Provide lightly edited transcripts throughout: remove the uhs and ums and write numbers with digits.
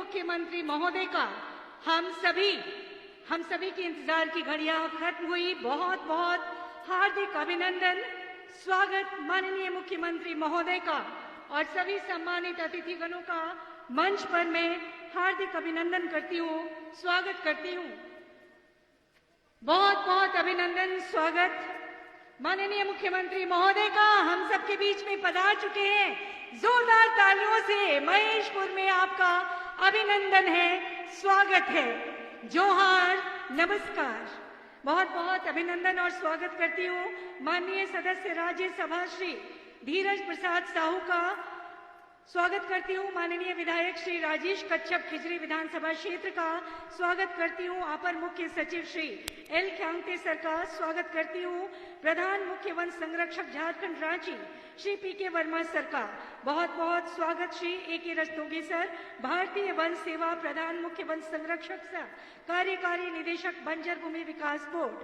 मुख्यमंत्री महोदय का हम सभी की इंतजार की घड़ियां खत्म हुई। बहुत बहुत हार्दिक अभिनंदन, स्वागत माननीय मुख्यमंत्री महोदय का और सभी सम्मानित अतिथिगणों का मंच पर मैं हार्दिक अभिनंदन करती हूँ, स्वागत करती हूँ। बहुत बहुत अभिनंदन, स्वागत माननीय मुख्यमंत्री महोदय का हम सबके बीच में पधार चुके हैं। जोरदार तालियों से महेशपुर में आपका अभिनंदन है, स्वागत है। जोहार, नमस्कार। बहुत बहुत अभिनंदन और स्वागत करती हूँ माननीय सदस्य राज्यसभा श्री धीरज प्रसाद साहू का। स्वागत करती हूँ माननीय विधायक श्री राजेश कच्छप खिजरी विधानसभा क्षेत्र का। स्वागत करती हूँ अपर मुख्य सचिव श्री एल ख्यांगते सर का। स्वागत करती हूँ प्रधान मुख्य वन संरक्षक झारखंड रांची श्री पी.के. वर्मा सर का। बहुत बहुत स्वागत श्री ए.के. रस्तोगी सर, भारतीय वन सेवा प्रधान मुख्य वन संरक्षक सर, कार्यकारी निदेशक बंजर भूमि विकास बोर्ड।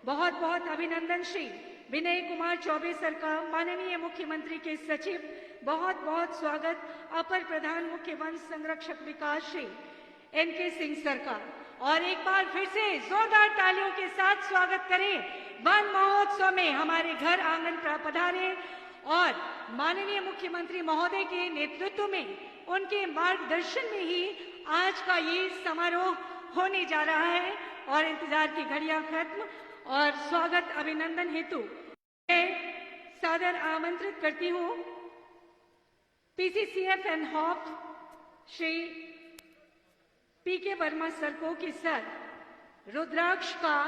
बहुत बहुत अभिनंदन श्री विनय कुमार चौबे सर का, माननीय मुख्यमंत्री के सचिव। बहुत बहुत स्वागत अपर प्रधान मुख्य वन संरक्षक विकास श्री एन.के. सिंह सर का। और एक बार फिर से जोरदार तालियों के साथ स्वागत करें। वन महोत्सव में हमारे घर आंगन पर पधारे और माननीय मुख्यमंत्री महोदय के नेतृत्व में, उनके मार्गदर्शन में ही आज का ये समारोह होने जा रहा है और इंतजार की घड़ियां खत्म। और स्वागत अभिनंदन हेतु मैं सादर आमंत्रित करती हूँ PCCF and hop Shri PK. Verma sir को कि सर रुद्राक्ष का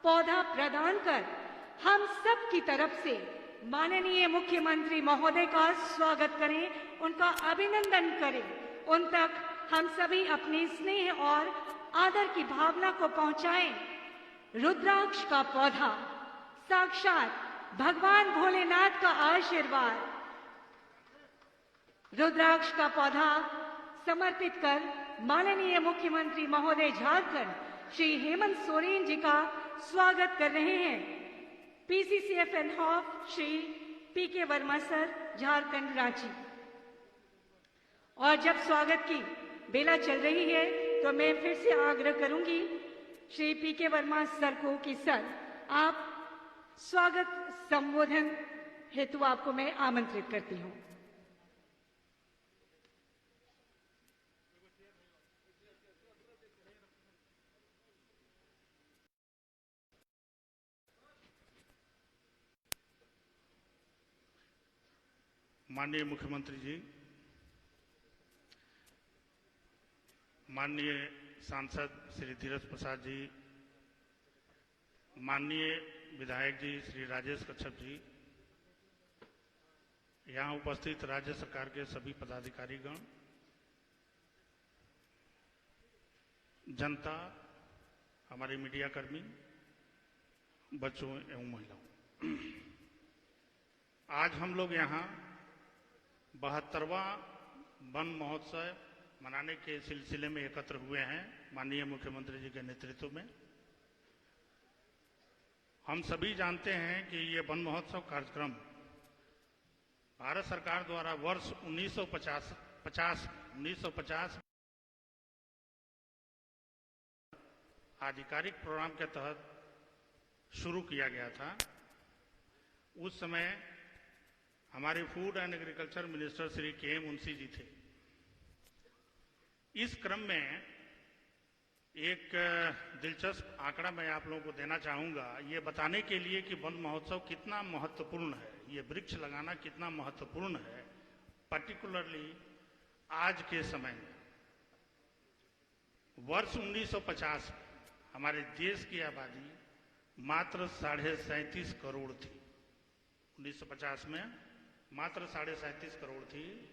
पौधा प्रदान कर हम सब की तरफ से माननीय मुख्यमंत्री महोदय का स्वागत करें, उनका अभिनंदन करें। उन तक हम सभी अपने स्नेह और आदर की भावना को पहुंचाएं। रुद्राक्ष का पौधा साक्षात भगवान भोलेनाथ का आशीर्वाद। रुद्राक्ष का पौधा समर्पित कर माननीय मुख्यमंत्री महोदय झारखंड श्री हेमंत सोरेन जी का स्वागत कर रहे हैं। PCCF and HoFF Shri PK. Verma sir, Jharkhand Ranchi. और जब स्वागत की बेला चल रही है तो मैं फिर से आग्रह करूंगी श्री पी.के. वर्मा सर को कि सर आप स्वागत संबोधन हेतु आपको मैं आमंत्रित करती हूं। माननीय मुख्यमंत्री जी, माननीय सांसद श्री धीरज प्रसाद जी, माननीय विधायक जी श्री राजेश कच्छप जी, यहाँ उपस्थित राज्य सरकार के सभी पदाधिकारीगण, जनता, हमारे मीडिया कर्मी, बच्चों एवं महिलाओं, आज हम लोग यहाँ 72वां वन महोत्सव मनाने के सिलसिले में एकत्र हुए हैं माननीय मुख्यमंत्री जी के नेतृत्व में। हम सभी जानते हैं कि ये वन महोत्सव कार्यक्रम भारत सरकार द्वारा वर्ष 1950 आधिकारिक प्रोग्राम के तहत शुरू किया गया था। उस समय हमारे food and agriculture minister Shri के मुंशी जी थे। इस क्रम में एक दिलचस्प आंकड़ा मैं आप लोगों को देना चाहूँगा, ये बताने के लिए कि वन महोत्सव कितना महत्वपूर्ण है, ये वृक्ष लगाना कितना महत्वपूर्ण है, पर्टिकुलरली आज के समय में। वर्ष 1950 हमारे देश की आबादी मात्र 37.5 करोड़ थी। 1950 में मात्र 37.5 करोड़ थी।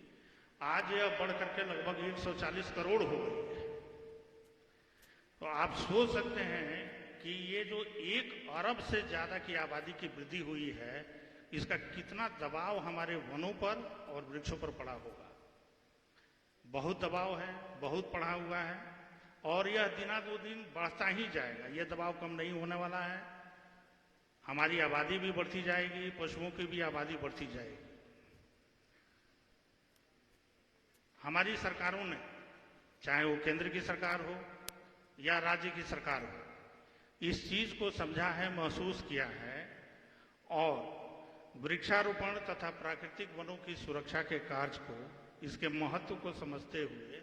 आज यह बढ़ करके लगभग 140 करोड़ हो गई है। तो आप सोच सकते हैं कि ये जो 1 अरब से ज्यादा की आबादी की वृद्धि हुई है, इसका कितना दबाव हमारे वनों पर और वृक्षों पर पड़ा होगा। बहुत दबाव है, बहुत पड़ा हुआ है और यह दिनादुदिन बढ़ता ही जाएगा। यह दबाव कम नहीं होने वाला है। हमारी आबादी भी बढ़ती जाएगी, पशुओं की भी आबादी बढ़ती जाएगी। हमारी सरकारों ने चाहे वो केंद्र की सरकार हो या राज्य की सरकार हो, इस चीज को समझा है, महसूस किया है और वृक्षारोपण तथा प्राकृतिक वनों की सुरक्षा के कार्य को, इसके महत्व को समझते हुए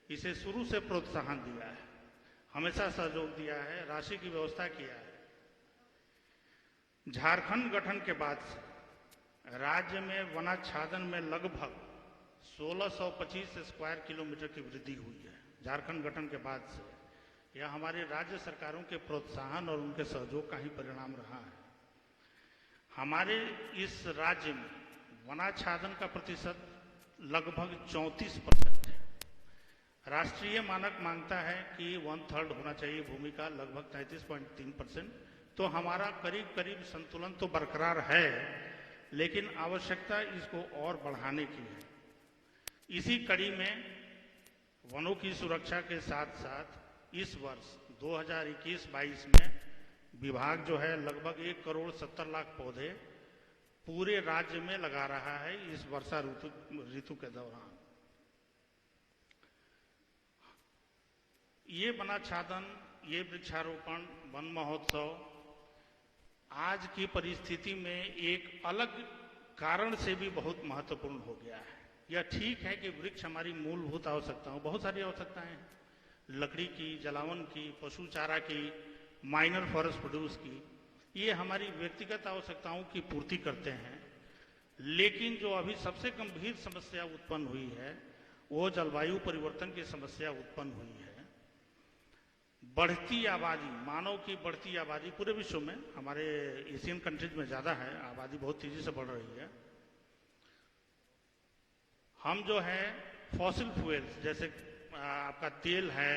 इसे शुरू से प्रोत्साहन दिया है, हमेशा सहयोग दिया है, राशि की व्यवस्था किया है। झारखंड गठन के बाद से राज्य में वनाच्छादन में लगभग 1625 स्क्वायर किलोमीटर की वृद्धि हुई है। झारखंड गठन के बाद से यह हमारी राज्य सरकारों के प्रोत्साहन और उनके सहयोग का ही परिणाम रहा है। हमारे इस राज्य में वनाच्छादन का प्रतिशत लगभग 34% है। राष्ट्रीय मानक मांगता है कि 1/3 होना चाहिए भूमि का, लगभग 33.3%। तो हमारा करीब करीब संतुलन तो बरकरार है, लेकिन आवश्यकता इसको और बढ़ाने की है। इसी कड़ी में वनों की सुरक्षा के साथ साथ इस वर्ष 2021-22 में विभाग जो है लगभग 1,70,00,000 पौधे पूरे राज्य में लगा रहा है इस वर्षा ऋतु के दौरान। ये वनाच्छादन, ये वृक्षारोपण, वन महोत्सव आज की परिस्थिति में एक अलग कारण से भी बहुत महत्वपूर्ण हो गया है। यह ठीक है कि वृक्ष हमारी मूलभूत आवश्यकताओं, बहुत सारी आवश्यकताएं हैं, लकड़ी की, जलावन की, पशु चारा की, माइनर फॉरेस्ट प्रोड्यूस की, ये हमारी व्यक्तिगत आवश्यकताओं की पूर्ति करते हैं। लेकिन जो अभी सबसे गंभीर समस्या उत्पन्न हुई है वो जलवायु परिवर्तन की समस्या उत्पन्न हुई है। बढ़ती आबादी, मानव की बढ़ती आबादी पूरे विश्व में, हमारे एशियन कंट्रीज में ज्यादा है, आबादी बहुत तेजी से बढ़ रही है। हम जो है फॉसिल फ्यूल्स जैसे आपका तेल है,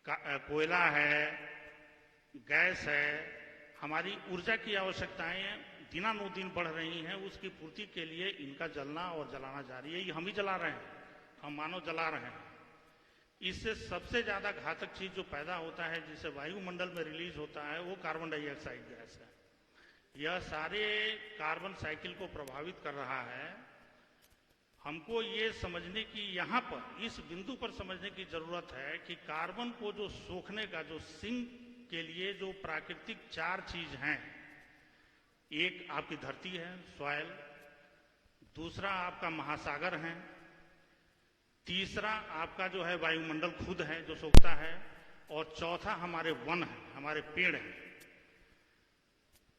कोयला है, गैस है, हमारी ऊर्जा की आवश्यकताएं दिनानुदिन बढ़ रही हैं। उसकी पूर्ति के लिए इनका जलना और जलाना जारी है। ये हम ही जला रहे हैं, हम मानव जला रहे हैं। इससे सबसे ज्यादा घातक चीज जो पैदा होता है, जिसे वायुमंडल में रिलीज होता है, वो कार्बन डाइऑक्साइड गैस है। यह सारे कार्बन साइकिल को प्रभावित कर रहा है। हमको ये समझने की, यहाँ पर इस बिंदु पर समझने की जरूरत है कि कार्बन को जो सोखने का, जो सिंक के लिए जो प्राकृतिक 4 चीज हैं, एक आपकी धरती है, सॉयल, दूसरा आपका महासागर है, तीसरा आपका जो है वायुमंडल खुद है जो सोखता है, और चौथा हमारे वन है, हमारे पेड़ हैं।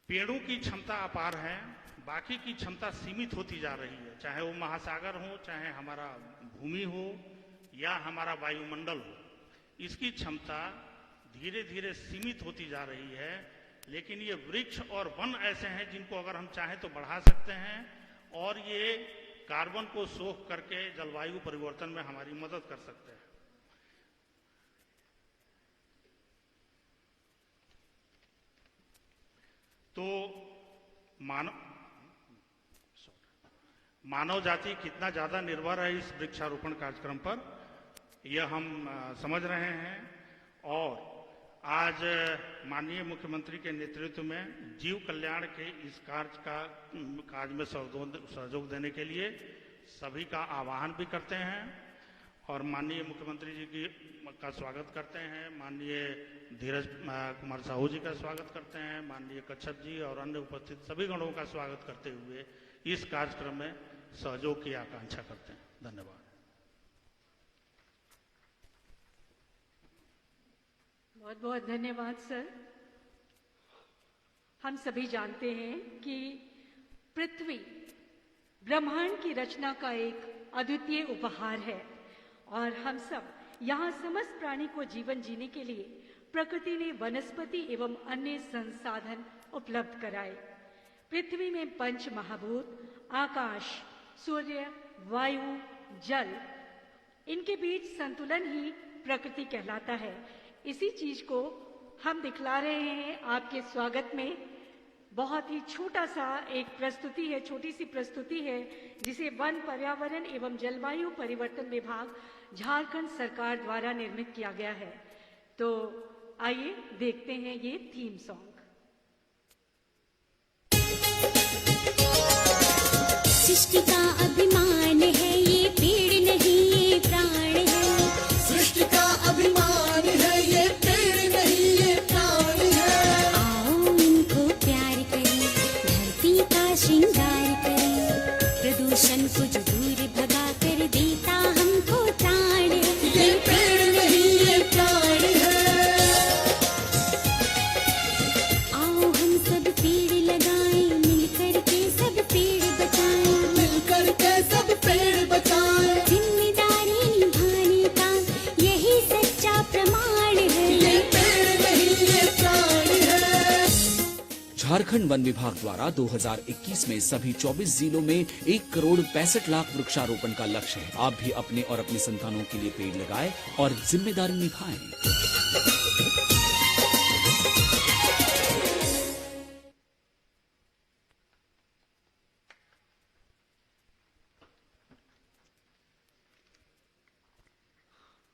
पेड़ों की क्षमता अपार है, बाकी की क्षमता सीमित होती जा रही है, चाहे वो महासागर हो, चाहे हमारा भूमि हो या हमारा वायुमंडल हो। इसकी क्षमता धीरे धीरे सीमित होती जा रही है। लेकिन ये वृक्ष और वन ऐसे हैं जिनको अगर हम चाहें तो बढ़ा सकते हैं, और ये कार्बन को सोख करके जलवायु परिवर्तन में हमारी मदद कर सकते हैं। तो मानव जाति कितना ज्यादा निर्भर है इस वृक्षारोपण कार्यक्रम पर, यह हम समझ रहे हैं। और आज माननीय मुख्यमंत्री के नेतृत्व में जीव कल्याण के इस कार्य में सहयोग देने के लिए सभी का आह्वान भी करते हैं और माननीय मुख्यमंत्री जी का स्वागत करते हैं। माननीय धीरज कुमार साहू जी का स्वागत करते हैं, माननीय कच्छप जी और अन्य उपस्थित सभी गणों का स्वागत करते हुए इस कार्यक्रम में सहयोग की आकांक्षा करते हैं। धन्यवाद। बहुत बहुत धन्यवाद सर। हम सभी जानते हैं कि पृथ्वी ब्रह्मांड की रचना का एक अद्वितीय उपहार है और हम सब यहाँ समस्त प्राणी को जीवन जीने के लिए प्रकृति ने वनस्पति एवं अन्य संसाधन उपलब्ध कराए। पृथ्वी में 5 महाभूत आकाश, सूर्य, वायु, जल, इनके बीच संतुलन ही प्रकृति कहलाता है। इसी चीज को हम दिखला रहे हैं आपके स्वागत में। बहुत ही छोटा सा एक प्रस्तुति है, छोटी सी प्रस्तुति है, जिसे वन, पर्यावरण एवं जलवायु परिवर्तन विभाग झारखंड सरकार द्वारा निर्मित किया गया है। तो आइए देखते हैं ये थीम सॉन्ग। सृष्टि का अभिमान है ये पेड़ नहीं ये प्राण है, झारखंड वन विभाग द्वारा 2021 में सभी 24 जिलों में 1,65,00,000 वृक्षारोपण का लक्ष्य है। आप भी अपने और अपने संतानों के लिए पेड़ लगाएं और जिम्मेदारी निभाएं।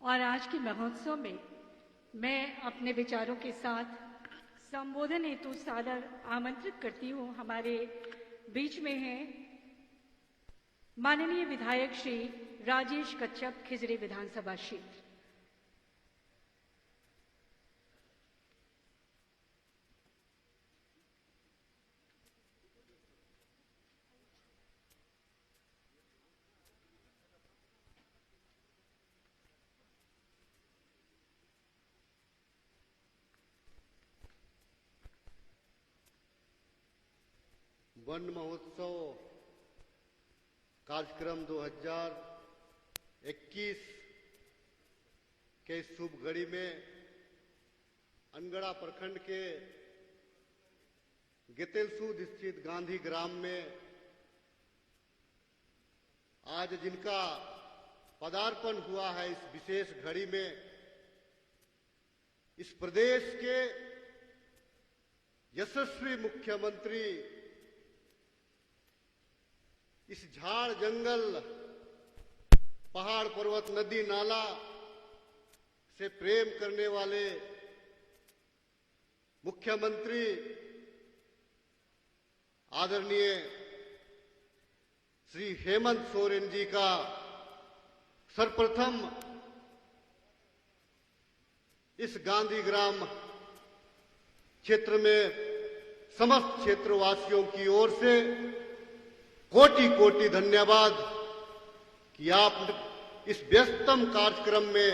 और आज के महोत्सव में मैं अपने विचारों के साथ संबोधन हेतु सादर आमंत्रित करती हूँ। हमारे बीच में हैं माननीय विधायक श्री राजेश कच्छप, खिजरी विधानसभा क्षेत्र। वन महोत्सव कार्यक्रम 2021 के शुभ घड़ी में अनगढ़ा प्रखंड के गेतेलसूद स्थित गांधी ग्राम में आज जिनका पदार्पण हुआ है, इस विशेष घड़ी में इस प्रदेश के यशस्वी मुख्यमंत्री इस झाड़ जंगल पहाड़ पर्वत नदी नाला से प्रेम करने वाले मुख्यमंत्री आदरणीय श्री हेमंत सोरेन जी का सर्वप्रथम इस गांधी ग्राम क्षेत्र में समस्त क्षेत्रवासियों की ओर से कोटि कोटि धन्यवाद कि आप इस व्यस्तम कार्यक्रम में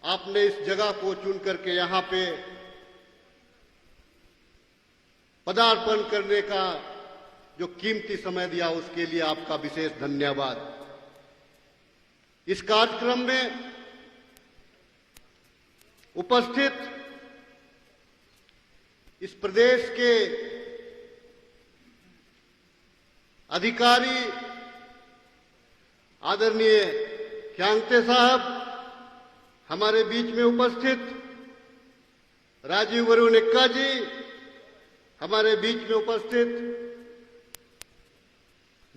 आपने इस जगह को चुन करके यहाँ पे पदार्पण करने का जो कीमती समय दिया, उसके लिए आपका विशेष धन्यवाद। इस कार्यक्रम में उपस्थित इस प्रदेश के अधिकारी आदरणीय ख्यांगते साहब, हमारे बीच में उपस्थित राजीव वरुण एक्का जी, हमारे बीच में उपस्थित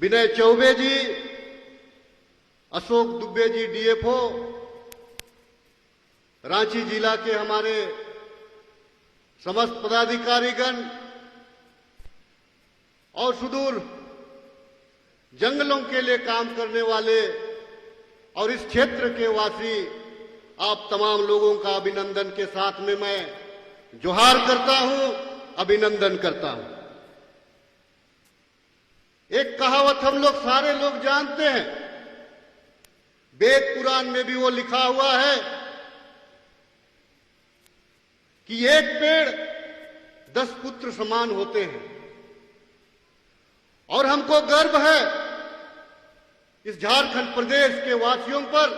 विनय चौबे जी, अशोक दुबे जी डीएफओ, रांची जिला के हमारे समस्त पदाधिकारीगण और सुदूर जंगलों के लिए काम करने वाले और इस क्षेत्र के वासी, आप तमाम लोगों का अभिनंदन के साथ में मैं जोहार करता हूं, अभिनंदन करता हूं। एक कहावत हम लोग सारे लोग जानते हैं, वेद पुराण में भी वो लिखा हुआ है कि एक पेड़ 10 पुत्र समान होते हैं। और हमको गर्व है इस झारखंड प्रदेश के वासियों पर,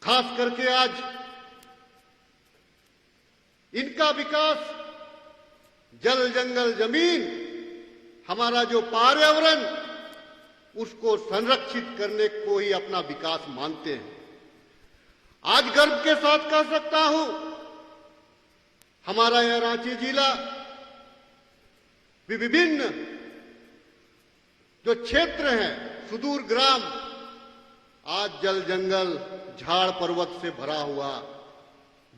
खास करके आज इनका विकास, जल जंगल जमीन, हमारा जो पर्यावरण, उसको संरक्षित करने को ही अपना विकास मानते हैं। आज गर्व के साथ कह सकता हूं, हमारा यह रांची जिला विभिन्न जो क्षेत्र हैं, सुदूर ग्राम, आज जल जंगल झाड़ पर्वत से भरा हुआ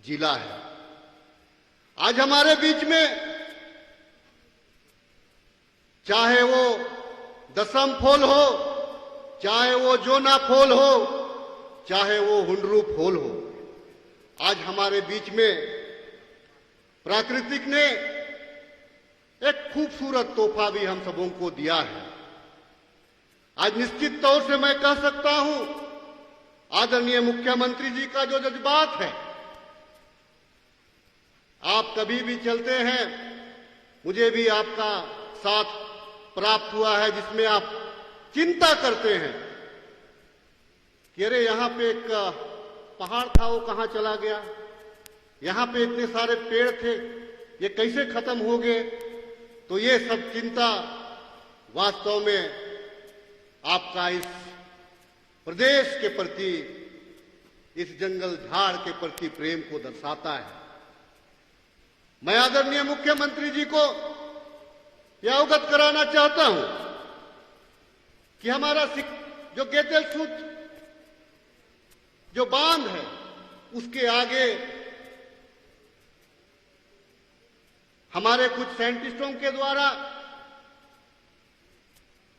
जिला है। आज हमारे बीच में चाहे वो दसम फूल हो, चाहे वो जोना फूल हो, चाहे वो हुंडरू फूल हो, आज हमारे बीच में प्राकृतिक ने एक खूबसूरत तोहफा भी हम सबों को दिया है। आज निश्चित तौर से मैं कह सकता हूं, आदरणीय मुख्यमंत्री जी का जो जज्बात है, आप कभी भी चलते हैं, मुझे भी आपका साथ प्राप्त हुआ है, जिसमें आप चिंता करते हैं कि अरे यहां पे एक पहाड़ था, वो कहां चला गया, यहां पे इतने सारे पेड़ थे, ये कैसे खत्म होंगे, तो ये सब चिंता वास्तव में आपका इस प्रदेश के प्रति, इस जंगल झाड़ के प्रति प्रेम को दर्शाता है। मैं आदरणीय मुख्यमंत्री जी को यह अवगत कराना चाहता हूं कि हमारा जो गेतेलसूत जो बांध है, उसके आगे हमारे कुछ साइंटिस्टों के द्वारा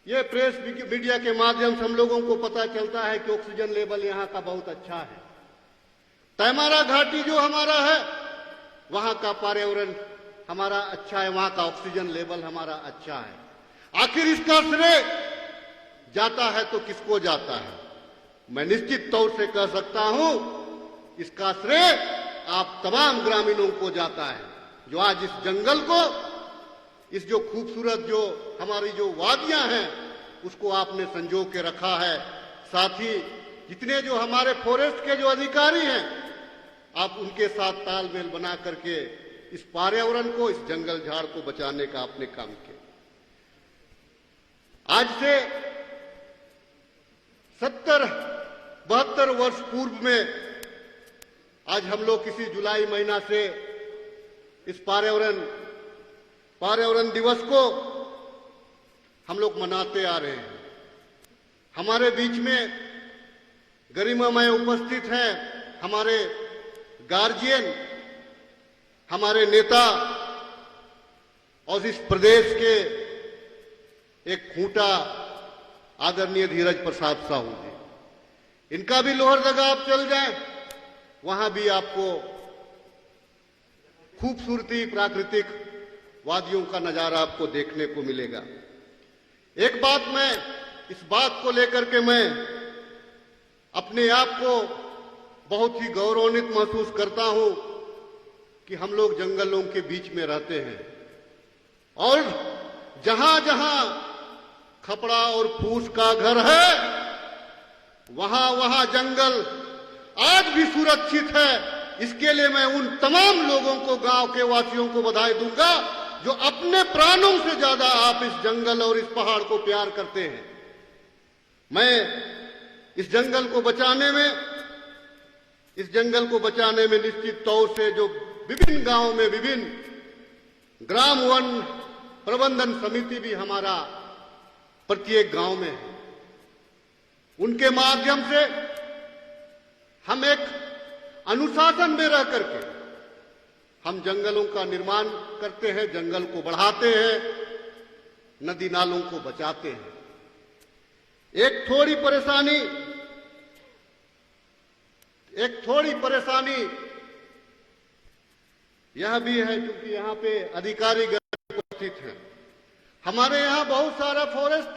ये प्रेस मीडिया के माध्यम से हम लोगों को पता चलता है कि ऑक्सीजन लेवल यहां का बहुत अच्छा है। तैमारा घाटी जो हमारा है, वहां का पर्यावरण हमारा अच्छा है, वहां का ऑक्सीजन लेवल हमारा अच्छा है। आखिर इसका श्रेय जाता है तो किसको जाता है? मैं निश्चित तौर से कह सकता हूं, इसका श्रेय आप तमाम ग्रामीणों को जाता है, जो आज इस जंगल को, इस जो खूबसूरत जो हमारी जो वादियां हैं, उसको आपने संजो के रखा है। साथ ही जितने जो हमारे फॉरेस्ट के जो अधिकारी हैं, आप उनके साथ तालमेल बना करके इस पर्यावरण को, इस जंगल झाड़ को बचाने का आपने काम किया। आज से 70-72 वर्ष पूर्व में आज हम लोग किसी जुलाई महीना से इस पर्यावरण दिवस को हम लोग मनाते आ रहे हैं। हमारे बीच में गरिमामय उपस्थित हैं हमारे गार्जियन, हमारे नेता और इस प्रदेश के एक खूंटा आदरणीय धीरज प्रसाद साहू जी। इनका भी लोहरदगा आप चल जाएं, वहां भी आपको खूबसूरती, प्राकृतिक वादियों का नजारा आपको देखने को मिलेगा। एक बात मैं इस बात को लेकर के मैं अपने आप को बहुत ही गौरवान्वित महसूस करता हूं कि हम लोग जंगलों के बीच में रहते हैं और जहां जहां खपड़ा और फूस का घर है, वहां वहां जंगल आज भी सुरक्षित है। इसके लिए मैं उन तमाम लोगों को, गांव के वासियों को बधाई दूंगा जो अपने प्राणों से ज्यादा आप इस जंगल और इस पहाड़ को प्यार करते हैं। मैं इस जंगल को बचाने में निश्चित तौर से जो विभिन्न गांवों में विभिन्न ग्राम वन प्रबंधन समिति भी हमारा प्रत्येक गांव में है, उनके माध्यम से हम एक अनुशासन में रह करके हम जंगलों का निर्माण करते हैं, जंगल को बढ़ाते हैं, नदी नालों को बचाते हैं। एक थोड़ी परेशानी यह भी है, क्योंकि यहाँ पे अधिकारी उपस्थित हैं। हमारे यहाँ बहुत सारा फॉरेस्ट,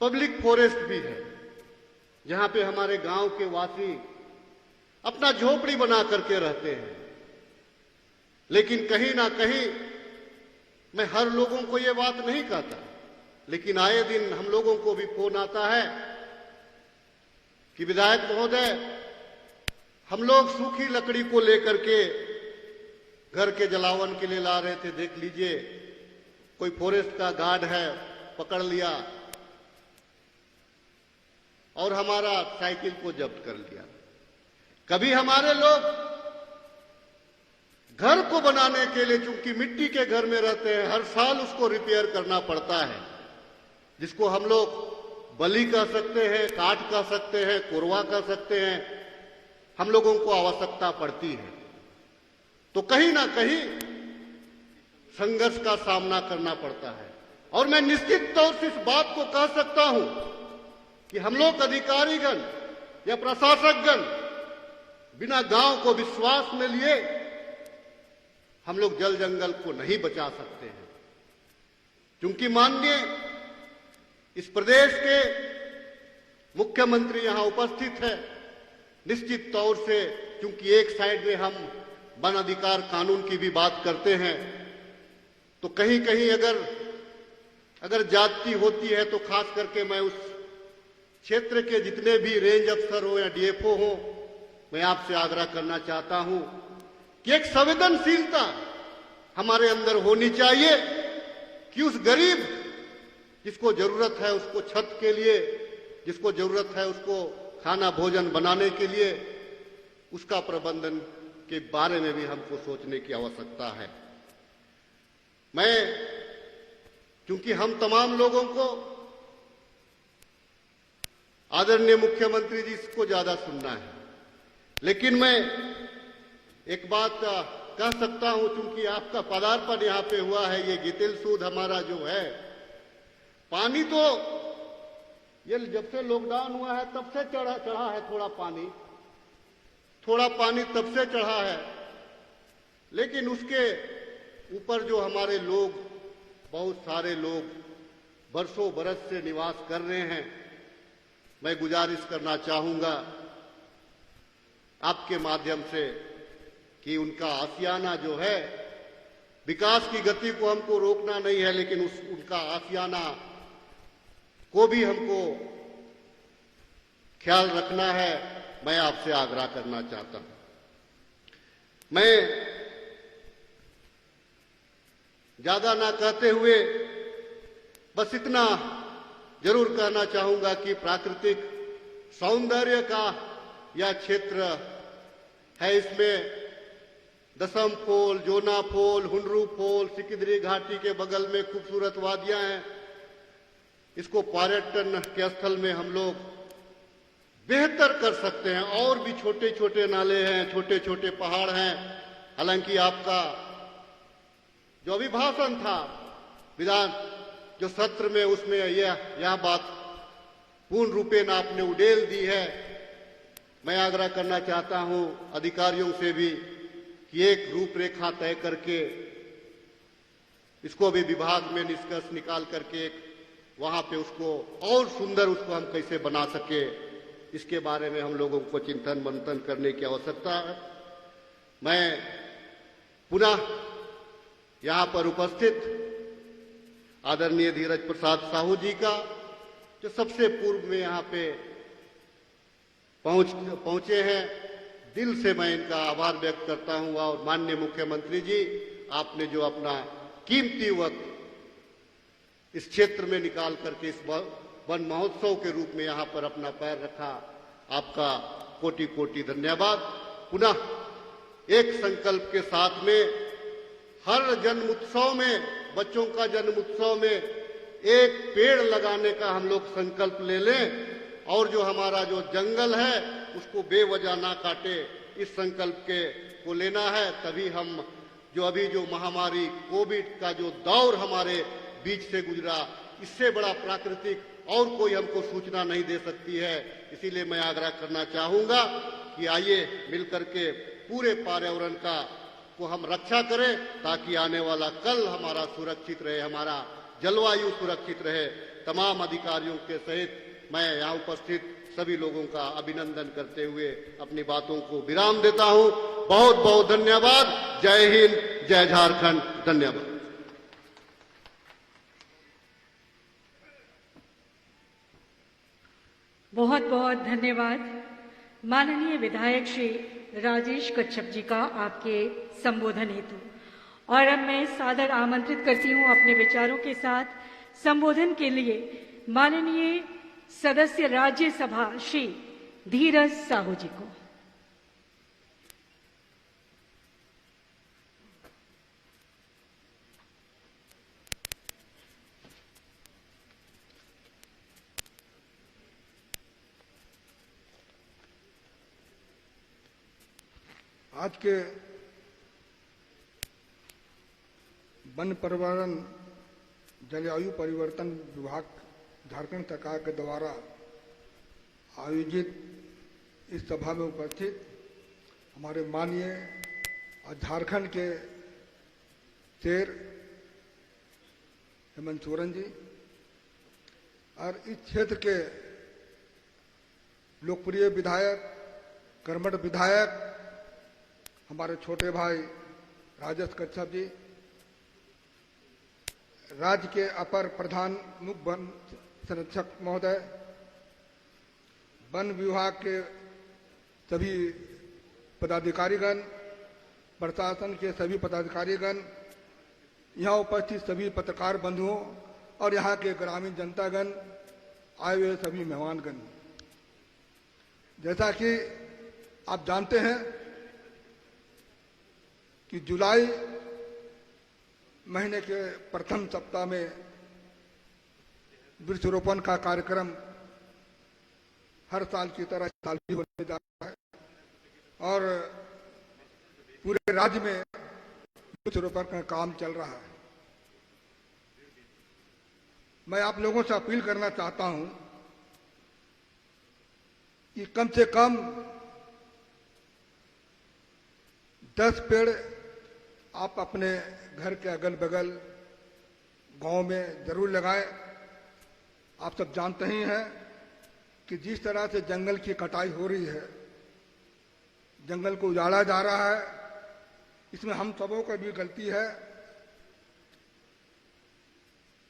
पब्लिक फॉरेस्ट भी है, जहां पे हमारे गांव के वासी अपना झोपड़ी बना करके रहते हैं। लेकिन कहीं ना कहीं, मैं हर लोगों को ये बात नहीं कहता, लेकिन आए दिन हम लोगों को भी फोन आता है कि विधायक महोदय, हम लोग सूखी लकड़ी को लेकर के घर के जलावन के लिए ला रहे थे, देख लीजिए कोई फॉरेस्ट का गार्ड है, पकड़ लिया और हमारा साइकिल को जब्त कर लिया। कभी हमारे लोग घर को बनाने के लिए, चूंकि मिट्टी के घर में रहते हैं, हर साल उसको रिपेयर करना पड़ता है, जिसको हम लोग बली कह सकते हैं, काठ कह सकते हैं, कोरवा कह सकते हैं, हम लोगों को आवश्यकता पड़ती है। तो कहीं ना कहीं संघर्ष का सामना करना पड़ता है। और मैं निश्चित तौर से इस बात को कह सकता हूं कि हम लोग अधिकारीगण या प्रशासकगण बिना गांव को विश्वास में लिए हम लोग जल जंगल को नहीं बचा सकते हैं, क्योंकि माननीय इस प्रदेश के मुख्यमंत्री यहां उपस्थित है। निश्चित तौर से, क्योंकि एक साइड में हम वन अधिकार कानून की भी बात करते हैं, तो कहीं कहीं अगर जाति होती है, तो खास करके मैं उस क्षेत्र के जितने भी रेंज अफसर हो या डीएफओ हो, मैं आपसे आग्रह करना चाहता हूं कि एक संवेदनशीलता हमारे अंदर होनी चाहिए कि उस गरीब जिसको जरूरत है उसको छत के लिए, जिसको जरूरत है उसको खाना भोजन बनाने के लिए, उसका प्रबंधन के बारे में भी हमको सोचने की आवश्यकता है। मैं, क्योंकि हम तमाम लोगों को आदरणीय मुख्यमंत्री जी को ज्यादा सुनना है, लेकिन मैं एक बात कह सकता हूं, क्योंकि आपका पदार्पण यहां पे हुआ है, ये गितिल सूद हमारा जो है, पानी तो ये जब से लॉकडाउन हुआ है तब से चढ़ा है, थोड़ा पानी तब से चढ़ा है, लेकिन उसके ऊपर जो हमारे लोग, बहुत सारे लोग बरसों बरस से निवास कर रहे हैं, मैं गुजारिश करना चाहूंगा आपके माध्यम से कि उनका आशियाना जो है, विकास की गति को हमको रोकना नहीं है, लेकिन उनका आशियाना को भी हमको ख्याल रखना है। मैं आपसे आग्रह करना चाहता हूं। मैं ज्यादा ना कहते हुए बस इतना जरूर कहना चाहूंगा कि प्राकृतिक सौंदर्य का यह क्षेत्र है। इसमें दसम फोल, जोना फोल, हुनरू फोल, सिकिदरी घाटी के बगल में खूबसूरत वादियां हैं। इसको पर्यटन के स्थल में हम लोग बेहतर कर सकते हैं। और भी छोटे छोटे नाले हैं, छोटे छोटे पहाड़ हैं। हालांकि आपका जो अभिभाषण था विधान जो सत्र में, उसमें यह बात पूर्ण रूपेण आपने उड़ेल दी है। मैं आग्रह करना चाहता हूं अधिकारियों से भी कि एक रूपरेखा तय करके इसको भी विभाग में निष्कर्ष निकाल करके वहां पे उसको और सुंदर उसको हम कैसे बना सके, इसके बारे में हम लोगों को चिंतन मंथन करने की आवश्यकता है। मैं पुनः यहां पर उपस्थित आदरणीय धीरज प्रसाद साहू जी का, जो सबसे पूर्व में यहां पे पहुंचे हैं, दिल से मैं इनका आभार व्यक्त करता हूं। और माननीय मुख्यमंत्री जी, आपने जो अपना कीमती वक्त इस क्षेत्र में निकाल करके इस वन महोत्सव के रूप में यहां पर अपना पैर रखा, आपका कोटि कोटि धन्यवाद। पुनः एक संकल्प के साथ में हर जन्म उत्सव में, बच्चों का जन्म उत्सव में एक पेड़ लगाने का हम लोग संकल्प ले लें, और जो हमारा जो जंगल है उसको बेवजह ना काटे, इस संकल्प को लेना है। तभी हम जो अभी जो महामारी कोविड का जो दौर हमारे बीच से गुजरा, इससे बड़ा प्राकृतिक और कोई हमको सूचना नहीं दे सकती है। इसीलिए मैं आग्रह करना चाहूंगा कि आइए मिलकर के पूरे पर्यावरण को हम रक्षा करें, ताकि आने वाला कल हमारा सुरक्षित रहे, हमारा जलवायु सुरक्षित रहे। तमाम अधिकारियों के सहित मैं यहाँ उपस्थित सभी लोगों का अभिनंदन करते हुए अपनी बातों को विराम देता हूँ। बहुत बहुत धन्यवाद। जय हिंद, जय झारखंड। धन्यवाद। बहुत बहुत धन्यवाद माननीय विधायक श्री राजेश कच्छप जी का आपके संबोधन हेतु। और अब मैं सादर आमंत्रित करती हूं अपने विचारों के साथ संबोधन के लिए माननीय सदस्य राज्यसभा श्री धीरज साहू जी को। आज के वन पर्यावरण जलवायु परिवर्तन विभाग झारखंड सरकार के द्वारा आयोजित इस सभा में उपस्थित हमारे माननीय झारखंड के शेर हेमंत सोरेन जी और इस क्षेत्र के लोकप्रिय विधायक, कर्मठ विधायक हमारे छोटे भाई राजेश कच्छप जी, राज्य के अपर प्रधान मुख्य वन संरक्षक महोदय, वन विभाग के सभी पदाधिकारीगण, प्रशासन के सभी पदाधिकारीगण, यहाँ उपस्थित सभी पत्रकार बंधुओं और यहाँ के ग्रामीण जनतागण, आए हुए सभी मेहमानगण, जैसा कि आप जानते हैं कि जुलाई महीने के प्रथम सप्ताह में वृक्षारोपण का कार्यक्रम हर साल की तरह इस साल भी होने जा रहा है और पूरे राज्य में वृक्षारोपण का काम चल रहा है। मैं आप लोगों से अपील करना चाहता हूं कि कम से कम 10 पेड़ आप अपने घर के अगल बगल गांव में जरूर लगाएं। आप सब जानते ही हैं कि जिस तरह से जंगल की कटाई हो रही है, जंगल को उजाड़ा जा रहा है, इसमें हम सबों की भी गलती है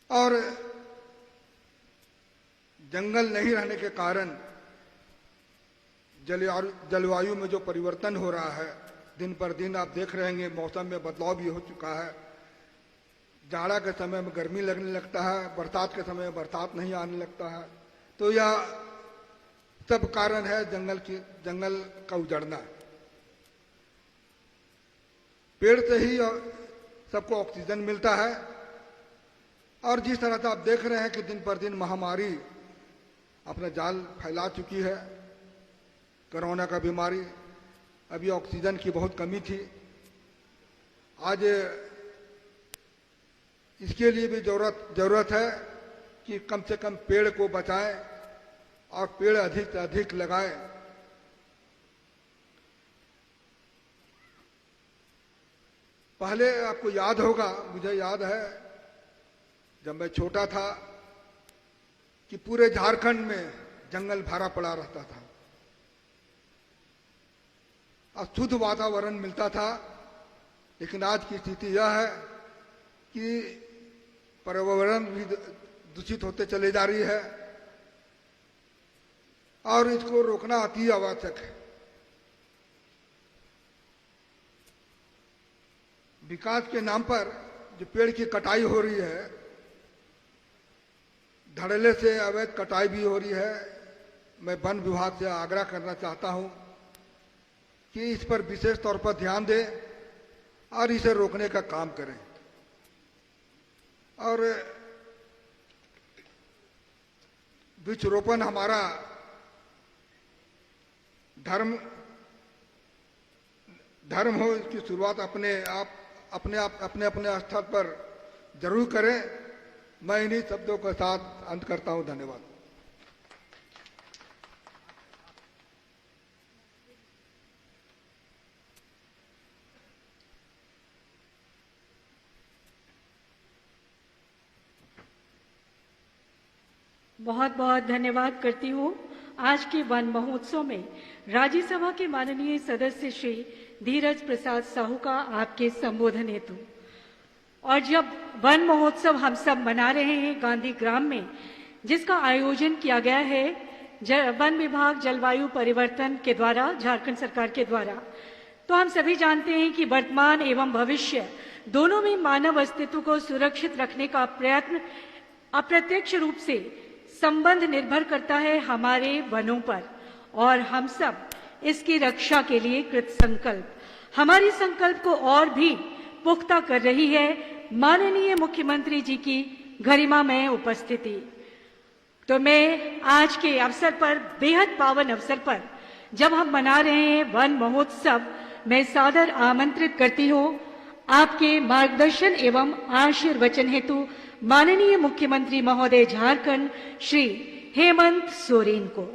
और जंगल नहीं रहने के कारण जलवायु में जो परिवर्तन हो रहा है, दिन पर दिन आप देख रहे हैं मौसम में बदलाव भी हो चुका है। जाड़ा के समय में गर्मी लगने लगता है, बरसात के समय में बरसात नहीं आने लगता है। तो यह सब कारण है जंगल का उजड़ना। पेड़ से ही सबको ऑक्सीजन मिलता है और जिस तरह से आप देख रहे हैं कि दिन पर दिन महामारी अपना जाल फैला चुकी है, कोरोना का बीमारी, अभी ऑक्सीजन की बहुत कमी थी। आज इसके लिए भी जरूरत है कि कम से कम पेड़ को बचाएं और पेड़ अधिक से अधिक लगाएं। पहले आपको याद होगा, मुझे याद है जब मैं छोटा था कि पूरे झारखंड में जंगल भरा पड़ा रहता था और शुद्ध वातावरण मिलता था। लेकिन आज की स्थिति यह है कि पर्यावरण भी दूषित होते चले जा रही है और इसको रोकना अति आवश्यक है। विकास के नाम पर जो पेड़ की कटाई हो रही है, धड़ल्ले से अवैध कटाई भी हो रही है। मैं वन विभाग से आग्रह करना चाहता हूं कि इस पर विशेष तौर पर ध्यान दें और इसे रोकने का काम करें। और वृक्षारोपण हमारा धर्म हो, इसकी शुरुआत अपने स्तर पर जरूर करें। मैं इन्हीं शब्दों के साथ अंत करता हूं। धन्यवाद। बहुत बहुत धन्यवाद करती हूँ। आज के वन महोत्सव में राज्यसभा के माननीय सदस्य श्री धीरज प्रसाद साहू का आपके संबोधन हेतु। और जब वन महोत्सव हम सब मना रहे हैं गांधी ग्राम में, जिसका आयोजन किया गया है वन विभाग जलवायु परिवर्तन के द्वारा, झारखंड सरकार के द्वारा, तो हम सभी जानते हैं कि वर्तमान एवं भविष्य दोनों में मानव अस्तित्व को सुरक्षित रखने का प्रयत्न अप्रत्यक्ष रूप से संबंध निर्भर करता है हमारे वनों पर और हम सब इसकी रक्षा के लिए कृत संकल्प। हमारी संकल्प को और भी पुख्ता कर रही है माननीय मुख्यमंत्री जी की गरिमामय उपस्थिति। तो मैं आज के अवसर पर, बेहद पावन अवसर पर, जब हम मना रहे हैं वन महोत्सव, मैं सादर आमंत्रित करती हूँ आपके मार्गदर्शन एवं आशीर्वचन हेतु माननीय मुख्यमंत्री महोदय झारखंड श्री हेमंत सोरेन को।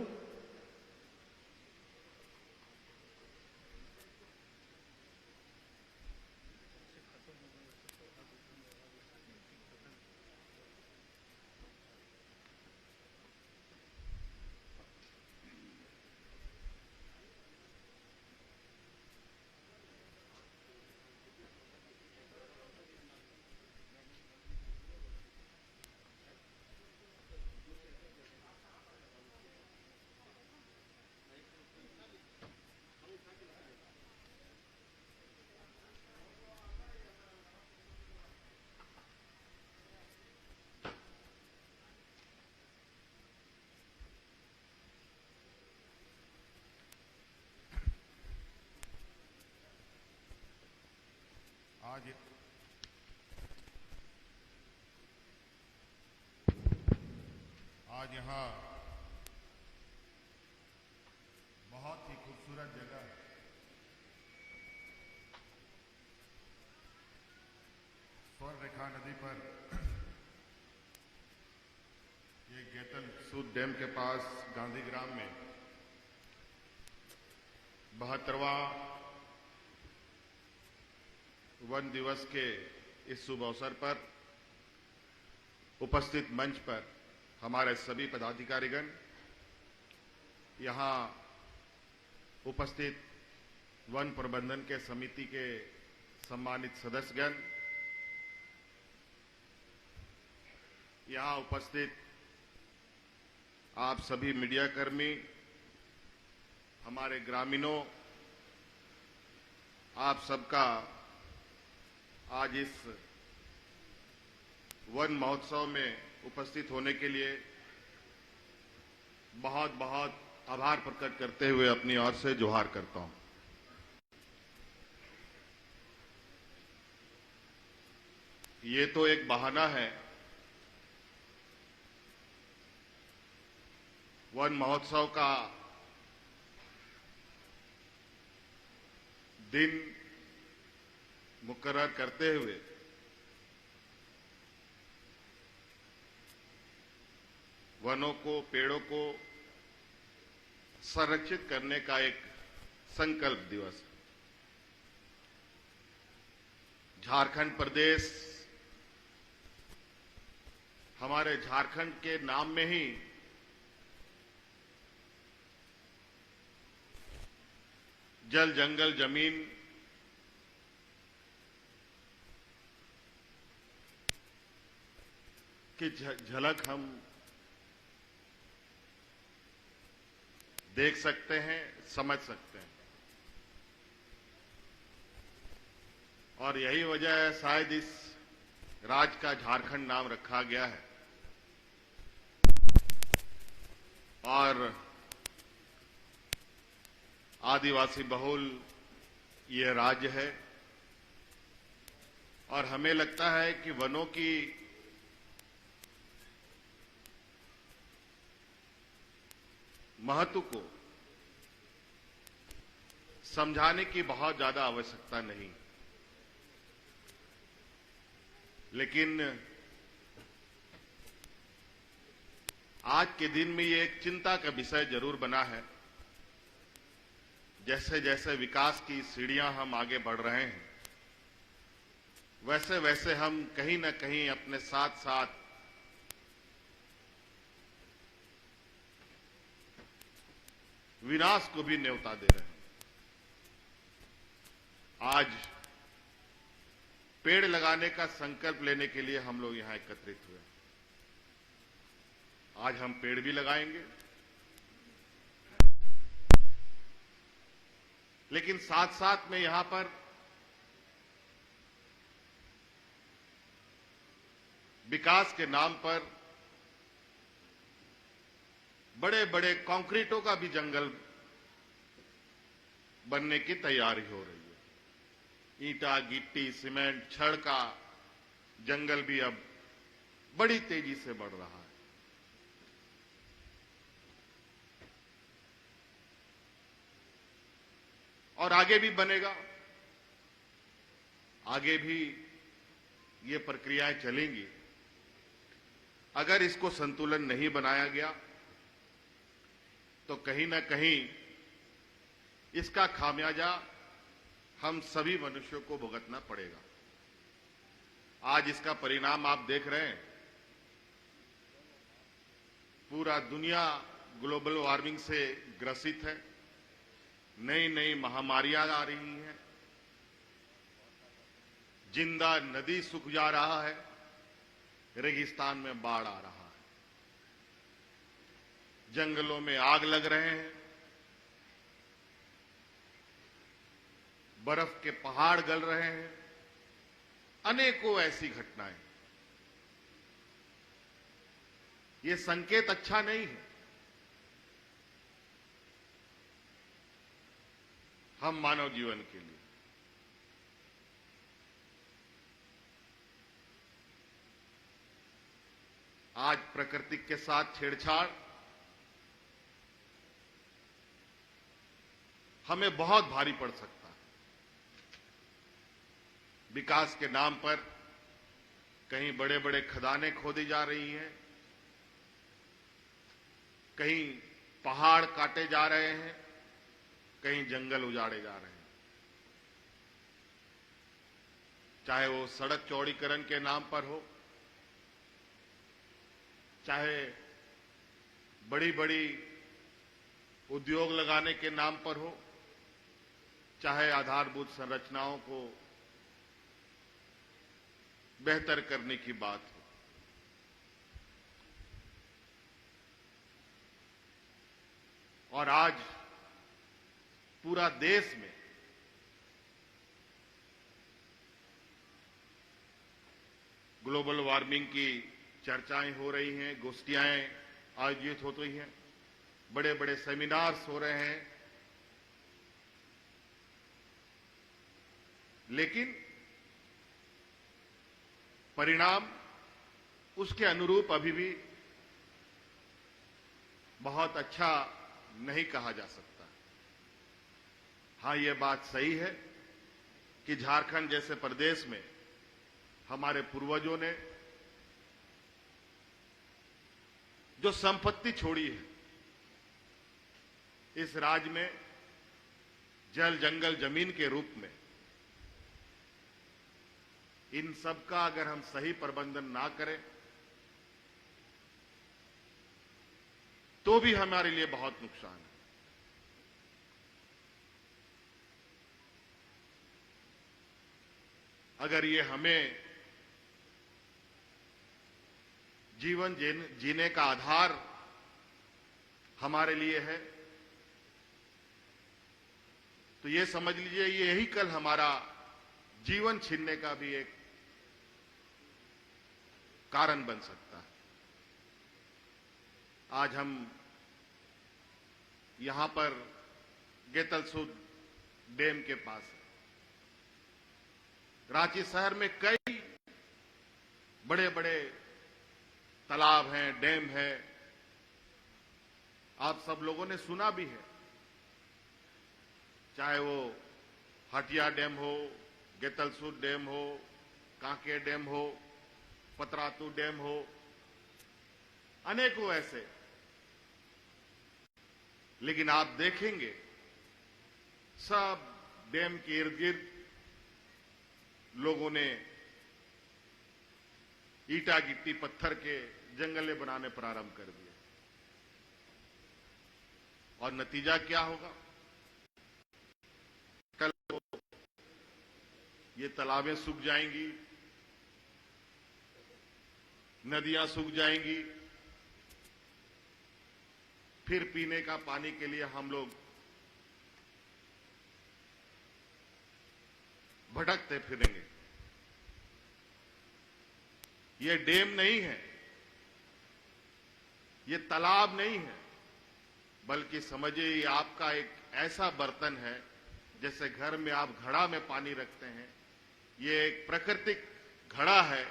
आज यहाँ बहुत ही खूबसूरत जगह स्वर्ण रेखा नदी पर ये गेतल सूद डैम के पास गांधीग्राम में 72वां वन दिवस के इस शुभ अवसर पर उपस्थित मंच पर हमारे सभी पदाधिकारीगण, यहां उपस्थित वन प्रबंधन के समिति के सम्मानित सदस्यगण, यहां उपस्थित आप सभी मीडिया कर्मी, हमारे ग्रामीणों, आप सबका आज इस वन महोत्सव में उपस्थित होने के लिए बहुत बहुत आभार प्रकट करते हुए अपनी ओर से जोहार करता हूं। ये तो एक बहाना है वन महोत्सव का दिन मुकर्रर करते हुए वनों को, पेड़ों को संरक्षित करने का एक संकल्प दिवस है। झारखंड प्रदेश, हमारे झारखंड के नाम में ही जल, जंगल, जमीन की झलक हम देख सकते हैं, समझ सकते हैं। और यही वजह है शायद इस राज्य का झारखंड नाम रखा गया है। और आदिवासी बहुल यह राज्य है और हमें लगता है कि वनों की महत्व को समझाने की बहुत ज्यादा आवश्यकता नहीं, लेकिन आज के दिन में ये एक चिंता का विषय जरूर बना है। जैसे जैसे विकास की सीढ़ियां हम आगे बढ़ रहे हैं, वैसे वैसे हम कहीं न कहीं अपने साथ साथ विनाश को भी न्योता दे रहे हैं। आज पेड़ लगाने का संकल्प लेने के लिए हम लोग यहां एकत्रित हुए। आज हम पेड़ भी लगाएंगे, लेकिन साथ साथ में यहां पर विकास के नाम पर बड़े बड़े कंक्रीटों का भी जंगल बनने की तैयारी हो रही है। ईंटा, गिट्टी, सीमेंट, छड़ का जंगल भी अब बड़ी तेजी से बढ़ रहा है। और आगे भी बनेगा, आगे भी ये प्रक्रियाएं चलेंगी। अगर इसको संतुलन नहीं बनाया गया तो कहीं ना कहीं इसका खामियाजा हम सभी मनुष्यों को भुगतना पड़ेगा। आज इसका परिणाम आप देख रहे हैं। पूरा दुनिया ग्लोबल वार्मिंग से ग्रसित है, नई नई महामारियां आ रही हैं, जिंदा नदी सूख जा रहा है, रेगिस्तान में बाढ़ आ रहा है, जंगलों में आग लग रहे हैं, बर्फ के पहाड़ गल रहे हैं, अनेकों ऐसी घटनाएं। ये संकेत अच्छा नहीं है। हम मानव जीवन के लिए प्रकृति के साथ छेड़छाड़ हमें बहुत भारी पड़ सकता है। विकास के नाम पर कहीं बड़े बड़े खदानें खोदी जा रही हैं, कहीं पहाड़ काटे जा रहे हैं, कहीं जंगल उजाड़े जा रहे हैं। चाहे वो सड़क चौड़ीकरण के नाम पर हो, चाहे बड़ी बड़ी उद्योग लगाने के नाम पर हो, चाहे आधारभूत संरचनाओं को बेहतर करने की बात हो। और आज पूरा देश में ग्लोबल वार्मिंग की चर्चाएं हो रही हैं, गोष्ठियां आयोजित हो रही हैं, बड़े बड़े सेमिनार्स हो रहे हैं, लेकिन परिणाम उसके अनुरूप अभी भी बहुत अच्छा नहीं कहा जा सकता। हां, यह बात सही है कि झारखंड जैसे प्रदेश में हमारे पूर्वजों ने जो संपत्ति छोड़ी है, इस राज्य में जल, जंगल, जमीन के रूप में, इन सब का अगर हम सही प्रबंधन ना करें तो भी हमारे लिए बहुत नुकसान है। अगर ये हमें जीवन जीने का आधार हमारे लिए है, तो ये समझ लीजिए यही कल हमारा जीवन छीनने का भी एक कारण बन सकता है। आज हम यहां पर गेतलसूद डैम के पास हैं। रांची शहर में कई बड़े बड़े तालाब हैं, डैम है, आप सब लोगों ने सुना भी है। चाहे वो हटिया डैम हो, गेतलसूद डैम हो, कांके डैम हो, पतरातू डैम हो, अनेकों ऐसे। लेकिन आप देखेंगे सब डैम के इर्द गिर्द लोगों ने ईटा गिट्टी पत्थर के जंगले बनाने प्रारंभ कर दिए। और नतीजा क्या होगा? कल ये तालाबें सूख जाएंगी, नदियां सूख जाएंगी, फिर पीने का पानी के लिए हम लोग भटकते फिरेंगे। ये डैम नहीं है, ये तालाब नहीं है, बल्कि समझिए ये आपका एक ऐसा बर्तन है जैसे घर में आप घड़ा में पानी रखते हैं। ये एक प्राकृतिक घड़ा है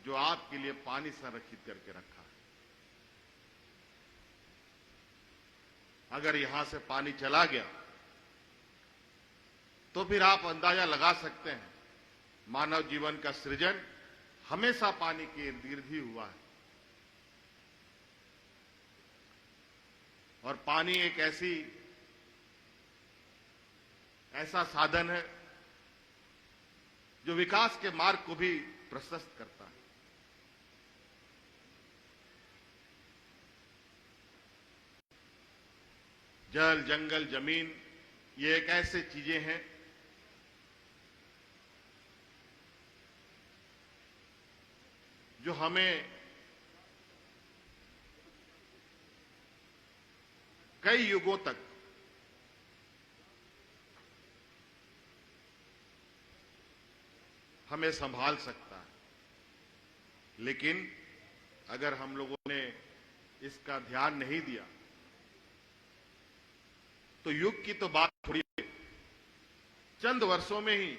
जो आपके लिए पानी संरक्षित करके रखा है। अगर यहां से पानी चला गया तो फिर आप अंदाजा लगा सकते हैं मानव जीवन का सृजन हमेशा पानी के इर्द गिर्द ही हुआ है। और पानी एक ऐसा साधन है जो विकास के मार्ग को भी प्रशस्त करता है। जल, जंगल, जमीन, ये एक ऐसे चीजें हैं जो हमें कई युगों तक हमें संभाल सकता है। लेकिन अगर हम लोगों ने इसका ध्यान नहीं दिया तो युग की तो बात छोड़िए, चंद वर्षों में ही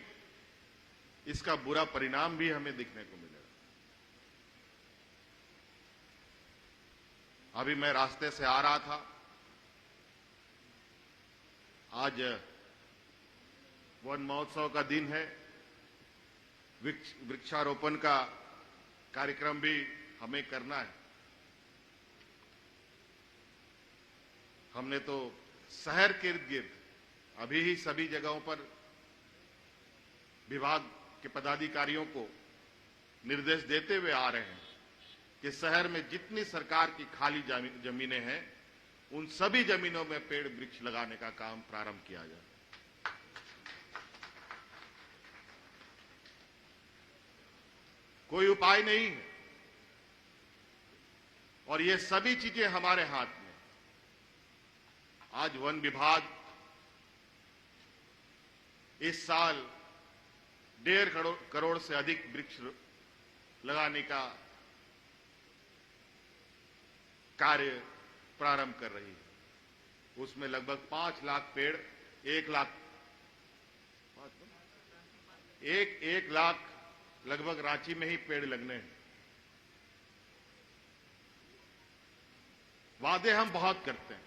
इसका बुरा परिणाम भी हमें दिखने को मिलेगा। अभी मैं रास्ते से आ रहा था, आज वन महोत्सव का दिन है, वृक्षारोपण का कार्यक्रम भी हमें करना है। हमने तो शहर के इर्द गिर्द अभी ही सभी जगहों पर विभाग के पदाधिकारियों को निर्देश देते हुए आ रहे हैं कि शहर में जितनी सरकार की खाली जमीनें हैं उन सभी जमीनों में पेड़ वृक्ष लगाने का काम प्रारंभ किया जाए। कोई उपाय नहीं है और ये सभी चीजें हमारे हाथ में। आज वन विभाग इस साल 1.5 करोड़ से अधिक वृक्ष लगाने का कार्य प्रारंभ कर रही है। उसमें लगभग 5 लाख पेड़, 1 लाख लगभग रांची में ही पेड़ लगने हैं। वादे हम बहुत करते हैं,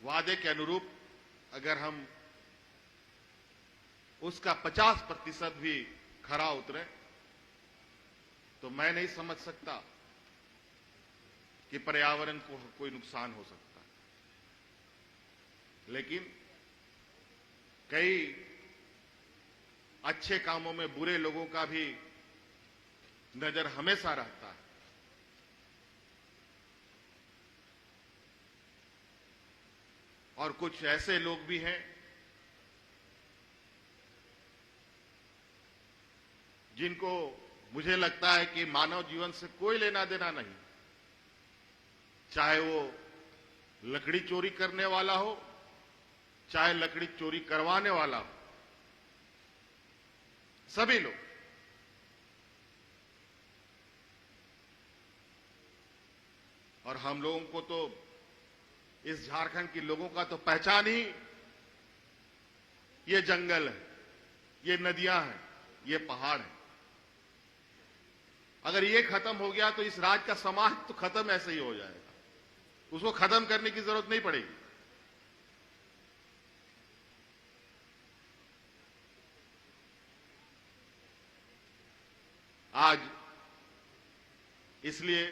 वादे के अनुरूप अगर हम उसका 50% भी खरा उतरे तो मैं नहीं समझ सकता कि पर्यावरण को कोई नुकसान हो सकता। लेकिन कई अच्छे कामों में बुरे लोगों का भी नजर हमेशा रहता है। और कुछ ऐसे लोग भी हैं जिनको मुझे लगता है कि मानव जीवन से कोई लेना देना नहीं, चाहे वो लकड़ी चोरी करने वाला हो, चाहे लकड़ी चोरी करवाने वाला हो, सभी लोग और हम लोगों को तो इस झारखंड के लोगों का तो पहचान ही ये जंगल है, ये नदियां हैं, ये पहाड़ है। अगर ये खत्म हो गया तो इस राज्य का समाज तो खत्म ऐसे ही हो जाएगा, उसको खत्म करने की जरूरत नहीं पड़ेगी। आज इसलिए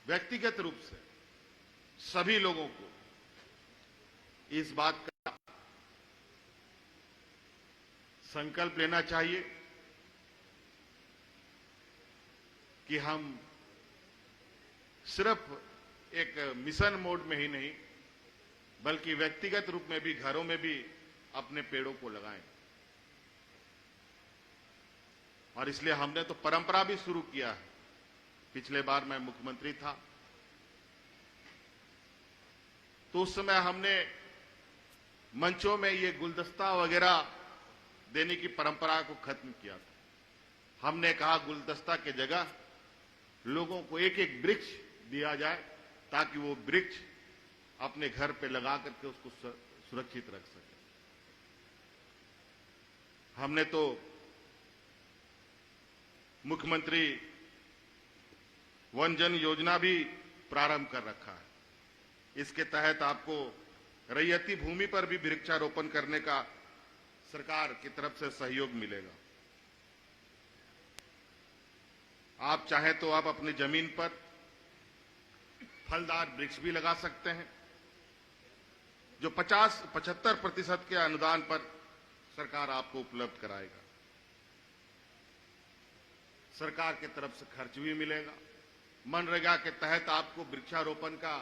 व्यक्तिगत रूप से सभी लोगों को इस बात का संकल्प लेना चाहिए कि हम सिर्फ एक मिशन मोड में ही नहीं बल्कि व्यक्तिगत रूप में भी घरों में भी अपने पेड़ों को लगाएं। और इसलिए हमने तो परंपरा भी शुरू किया है। पिछले बार मैं मुख्यमंत्री था तो उस समय हमने मंचों में ये गुलदस्ता वगैरह देने की परंपरा को खत्म किया था। हमने कहा गुलदस्ता के जगह लोगों को एक एक वृक्ष दिया जाए ताकि वो वृक्ष अपने घर पे लगा करके उसको सुरक्षित रख सके। हमने तो मुख्यमंत्री वन जन योजना भी प्रारंभ कर रखा है। इसके तहत आपको रैयती भूमि पर भी वृक्षारोपण करने का सरकार की तरफ से सहयोग मिलेगा। आप चाहें तो आप अपनी जमीन पर फलदार वृक्ष भी लगा सकते हैं, जो 50-75% के अनुदान पर सरकार आपको उपलब्ध कराएगा। सरकार की तरफ से खर्च भी मिलेगा। मनरेगा के तहत आपको वृक्षारोपण का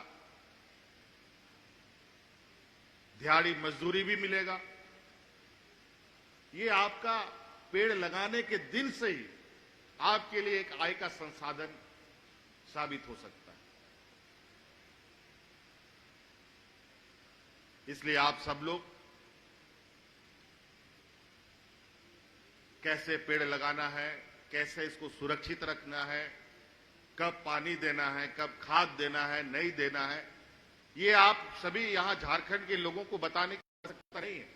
दिहाड़ी मजदूरी भी मिलेगा। ये आपका पेड़ लगाने के दिन से ही आपके लिए एक आय का संसाधन साबित हो सकता है। इसलिए आप सब लोग कैसे पेड़ लगाना है, कैसे इसको सुरक्षित रखना है, कब पानी देना है, कब खाद देना है, नहीं देना है, ये आप सभी यहां झारखंड के लोगों को बताने की आवश्यकता नहीं है।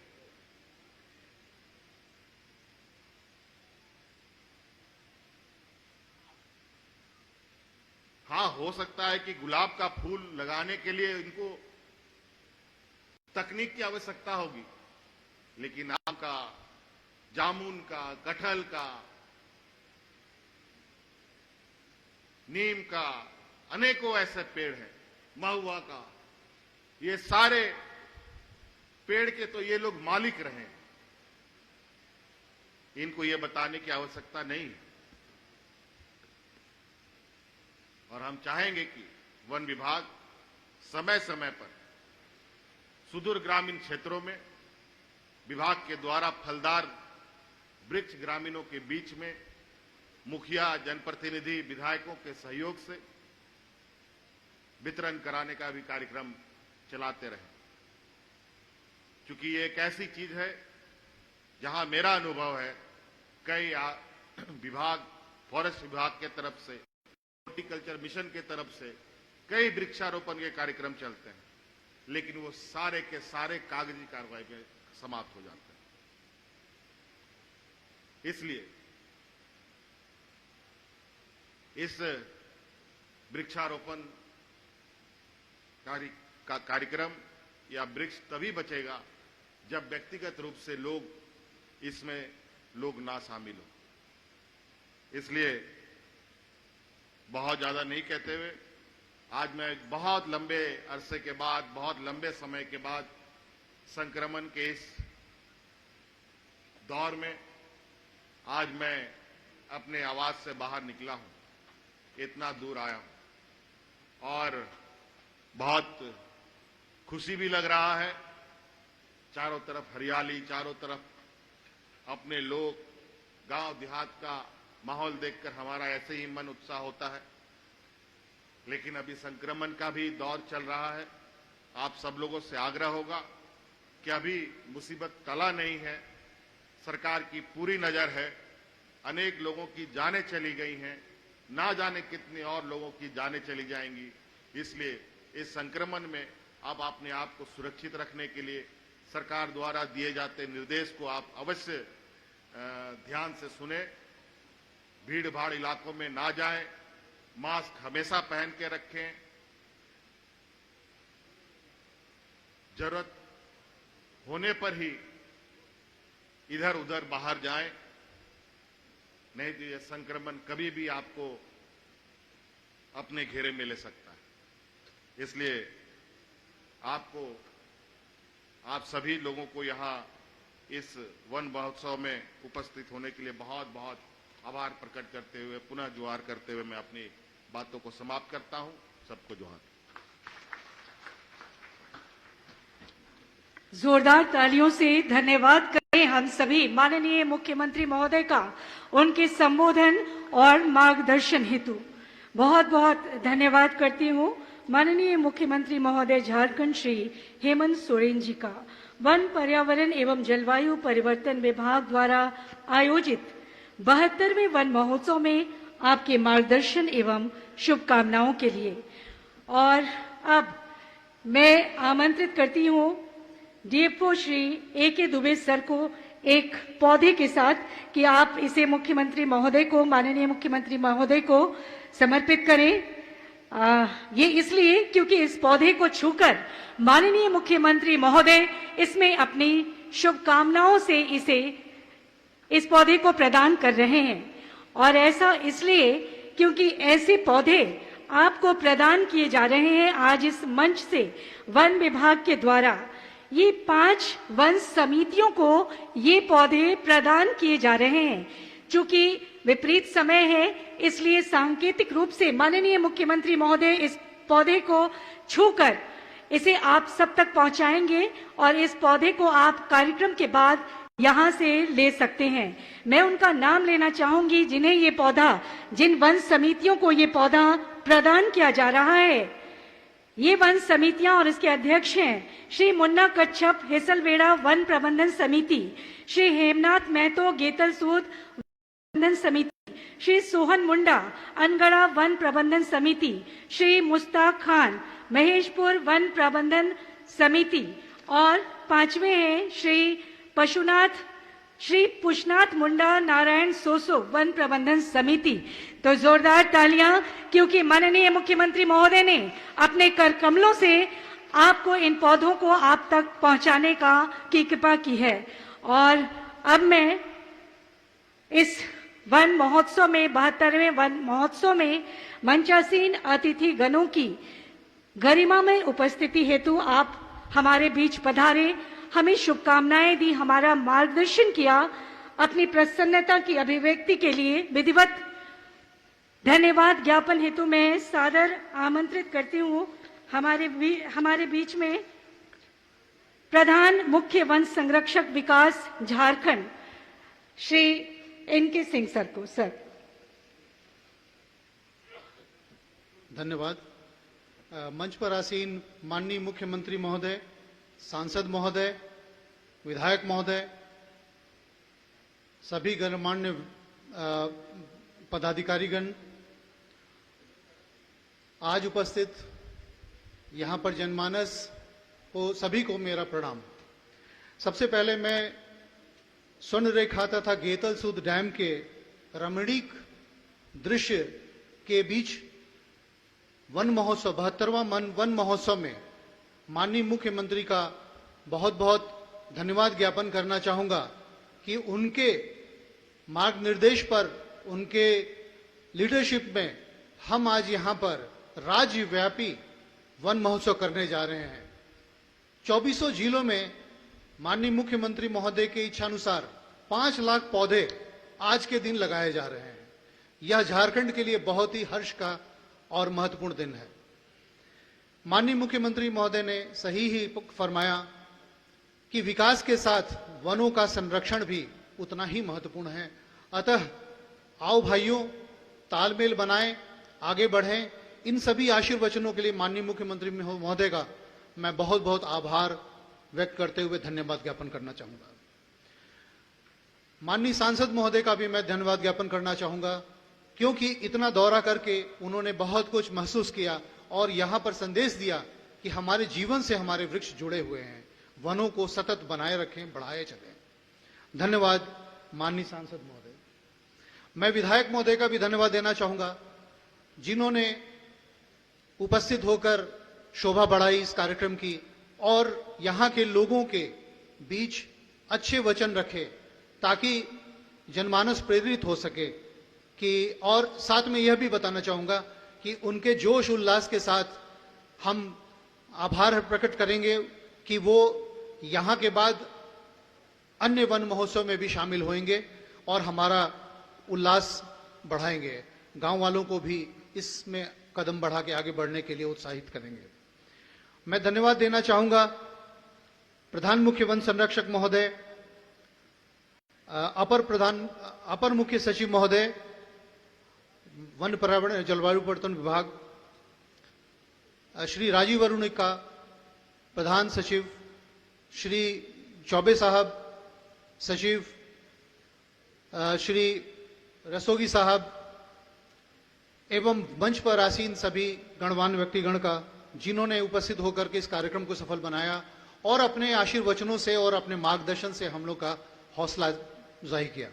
हाँ, हो सकता है कि गुलाब का फूल लगाने के लिए इनको तकनीक की आवश्यकता होगी, लेकिन आम का, जामुन का, कटहल का, नीम का, अनेकों ऐसे पेड़ हैं, महुआ का, ये सारे पेड़ के तो ये लोग मालिक रहे, इनको ये बताने की आवश्यकता नहीं है। और हम चाहेंगे कि वन विभाग समय समय पर सुदूर ग्रामीण क्षेत्रों में विभाग के द्वारा फलदार वृक्ष ग्रामीणों के बीच में मुखिया, जनप्रतिनिधि, विधायकों के सहयोग से वितरण कराने का भी कार्यक्रम चलाते रहे, क्योंकि ये एक ऐसी चीज है जहां मेरा अनुभव है कई विभाग, फॉरेस्ट विभाग के तरफ से, हॉर्टिकल्चर मिशन के तरफ से कई वृक्षारोपण के कार्यक्रम चलते हैं, लेकिन वो सारे के सारे कागजी कार्रवाई में समाप्त हो जाते हैं। इसलिए इस वृक्षारोपण कार्यक्रम या वृक्ष तभी बचेगा जब व्यक्तिगत रूप से इसमें लोग ना शामिल हो। इसलिए बहुत ज्यादा नहीं कहते हुए आज मैं बहुत लंबे अरसे के बाद, बहुत लंबे समय के बाद संक्रमण के इस दौर में आज मैं अपने आवास से बाहर निकला हूं, इतना दूर आया हूं और बहुत खुशी भी लग रहा है। चारों तरफ हरियाली, चारों तरफ अपने लोग, गांव देहात का माहौल देखकर हमारा ऐसे ही मन उत्साह होता है। लेकिन अभी संक्रमण का भी दौर चल रहा है। आप सब लोगों से आग्रह होगा कि अभी मुसीबत टला नहीं है, सरकार की पूरी नजर है, अनेक लोगों की जानें चली गई हैं, ना जाने कितने और लोगों की जानें चली जाएंगी। इसलिए इस संक्रमण में आप अपने आप को सुरक्षित रखने के लिए सरकार द्वारा दिए जाते निर्देश को आप अवश्य ध्यान से सुने। भीड़ भाड़ इलाकों में ना जाएं, मास्क हमेशा पहन के रखें, जरूरत होने पर ही इधर उधर बाहर जाएं, नहीं तो यह संक्रमण कभी भी आपको अपने घेरे में ले सकता है। इसलिए आप सभी लोगों को यहां इस वन महोत्सव में उपस्थित होने के लिए बहुत बहुत आभार प्रकट करते हुए, पुनः जोहार करते हुए मैं अपनी बातों को समाप्त करता हूं। सबको जोहार। जोरदार तालियों से धन्यवाद करें हम सभी माननीय मुख्यमंत्री महोदय का उनके संबोधन और मार्गदर्शन हेतु। बहुत बहुत धन्यवाद करती हूँ माननीय मुख्यमंत्री महोदय झारखंड श्री हेमंत सोरेन जी का वन, पर्यावरण एवं जलवायु परिवर्तन विभाग द्वारा आयोजित 72वें वन महोत्सव में आपके मार्गदर्शन एवं शुभकामनाओं के लिए। और अब मैं आमंत्रित करती हूँ DFO Shri AK. Dubey sir को एक पौधे के साथ कि आप इसे मुख्यमंत्री महोदय को, माननीय मुख्यमंत्री महोदय को समर्पित करें। ये इसलिए क्योंकि इस पौधे को छूकर माननीय मुख्यमंत्री महोदय इसमें अपनी शुभकामनाओं से इस पौधे को प्रदान कर रहे हैं। और ऐसा इसलिए क्योंकि ऐसे पौधे आपको प्रदान किए जा रहे हैं आज इस मंच से वन विभाग के द्वारा। ये 5 वन समितियों को ये पौधे प्रदान किए जा रहे हैं। चूंकि विपरीत समय है, इसलिए सांकेतिक रूप से माननीय मुख्यमंत्री महोदय इस पौधे को छूकर इसे आप सब तक पहुंचाएंगे और इस पौधे को आप कार्यक्रम के बाद यहां से ले सकते हैं। मैं उनका नाम लेना चाहूंगी जिन्हें ये पौधा, जिन वन समितियों को ये पौधा प्रदान किया जा रहा है। ये वन समितियां और इसके अध्यक्ष हैं श्री मुन्ना कच्छप, हेसलवेड़ा वन प्रबंधन समिति, श्री हेमनाथ महतो, गेतलसूद प्रबंधन समिति, श्री सोहन मुंडा, अनगढ़ा वन प्रबंधन समिति, श्री मुस्ताक खान, महेशपुर वन प्रबंधन समिति और 5वें हैं श्री पशुनाथ श्री पुष्पनाथ मुंडा नारायण सोसो वन प्रबंधन समिति। तो जोरदार तालियां, क्योंकि माननीय मुख्यमंत्री महोदय ने अपने कर कमलों से आपको इन पौधों को आप तक पहुंचाने की कृपा की है। और अब मैं इस वन महोत्सव में 72वें वन महोत्सव में मंचासीन अतिथि गणों की गरिमा में उपस्थिति हेतु आप हमारे बीच पधारे, हमें शुभकामनाएं दी, हमारा मार्गदर्शन किया, अपनी प्रसन्नता की अभिव्यक्ति के लिए विधिवत धन्यवाद ज्ञापन हेतु मैं सादर आमंत्रित करती हूँ हमारे बीच में प्रधान मुख्य वन संरक्षक विकास झारखंड श्री एनके सिंह सर को। सर धन्यवाद। मंच पर आसीन माननीय मुख्यमंत्री महोदय, सांसद महोदय, विधायक महोदय, सभी गणमान्य पदाधिकारीगण, आज उपस्थित यहाँ पर जनमानस को सभी को मेरा प्रणाम। सबसे पहले मैं स्वर्ण रेखा तथा गेतल सूद डैम के रमणीक दृश्य के बीच वन महोत्सव 72वां वन महोत्सव में माननीय मुख्यमंत्री का बहुत बहुत धन्यवाद ज्ञापन करना चाहूंगा कि उनके मार्गनिर्देश पर, उनके लीडरशिप में हम आज यहां पर राज्यव्यापी वन महोत्सव करने जा रहे हैं। 2400 जिलों में माननीय मुख्यमंत्री महोदय के इच्छानुसार 5 लाख पौधे आज के दिन लगाए जा रहे हैं। यह झारखंड के लिए बहुत ही हर्ष का और महत्वपूर्ण दिन है। माननीय मुख्यमंत्री महोदय ने सही ही फरमाया कि विकास के साथ वनों का संरक्षण भी उतना ही महत्वपूर्ण है। अतः आओ भाइयों, तालमेल बनाएं, आगे बढ़ें। इन सभी आशीर्वचनों के लिए माननीय मुख्यमंत्री महोदय का मैं बहुत बहुत आभार व्यक्त करते हुए धन्यवाद ज्ञापन करना चाहूंगा। माननीय सांसद महोदय का भी मैं धन्यवाद ज्ञापन करना चाहूंगा, क्योंकि इतना दौरा करके उन्होंने बहुत कुछ महसूस किया और यहां पर संदेश दिया कि हमारे जीवन से हमारे वृक्ष जुड़े हुए हैं, वनों को सतत बनाए रखें, बढ़ाए चलें। धन्यवाद माननीय सांसद महोदय। मैं विधायक महोदय का भी धन्यवाद देना चाहूंगा, जिन्होंने उपस्थित होकर शोभा बढ़ाई इस कार्यक्रम की और यहां के लोगों के बीच अच्छे वचन रखे ताकि जनमानस प्रेरित हो सके कि, और साथ में यह भी बताना चाहूंगा कि उनके जोश उल्लास के साथ हम आभार प्रकट करेंगे कि वो यहां के बाद अन्य वन महोत्सव में भी शामिल होंगे और हमारा उल्लास बढ़ाएंगे, गांव वालों को भी इसमें कदम बढ़ा के आगे बढ़ने के लिए उत्साहित करेंगे। मैं धन्यवाद देना चाहूंगा प्रधान मुख्य वन संरक्षक महोदय, अपर मुख्य सचिव महोदय, वन पर्यावरण जलवायु परिवर्तन विभाग, श्री राजीव अरुणिका प्रधान सचिव, श्री चौबे साहब सचिव, श्री रसोगी साहब एवं मंच पर आसीन सभी गणमान्य व्यक्तिगण का, जिन्होंने उपस्थित होकर के इस कार्यक्रम को सफल बनाया और अपने आशीर्वचनों से और अपने मार्गदर्शन से हम लोग का हौसला अफजाई किया।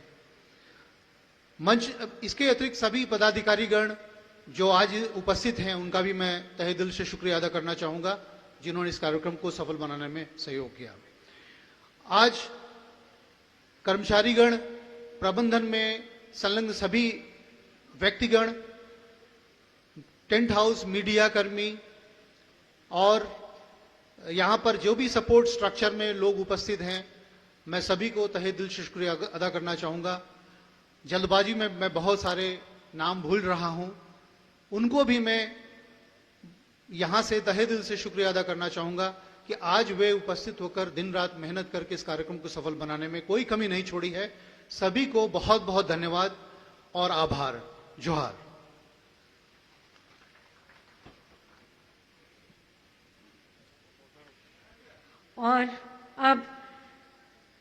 मंच इसके अतिरिक्त सभी पदाधिकारीगण जो आज उपस्थित हैं, उनका भी मैं तहे दिल से शुक्रिया अदा करना चाहूंगा, जिन्होंने इस कार्यक्रम को सफल बनाने में सहयोग किया। आज कर्मचारीगण, प्रबंधन में संलग्न सभी व्यक्तिगण, टेंट हाउस, मीडिया कर्मी और यहां पर जो भी सपोर्ट स्ट्रक्चर में लोग उपस्थित हैं, मैं सभी को तहे दिल से शुक्रिया अदा करना चाहूंगा। जल्दबाजी में मैं बहुत सारे नाम भूल रहा हूं, उनको भी मैं यहां से तहे दिल से शुक्रिया अदा करना चाहूंगा कि आज वे उपस्थित होकर दिन रात मेहनत करके इस कार्यक्रम को सफल बनाने में कोई कमी नहीं छोड़ी है। सभी को बहुत बहुत धन्यवाद और आभार। जोहार। और अब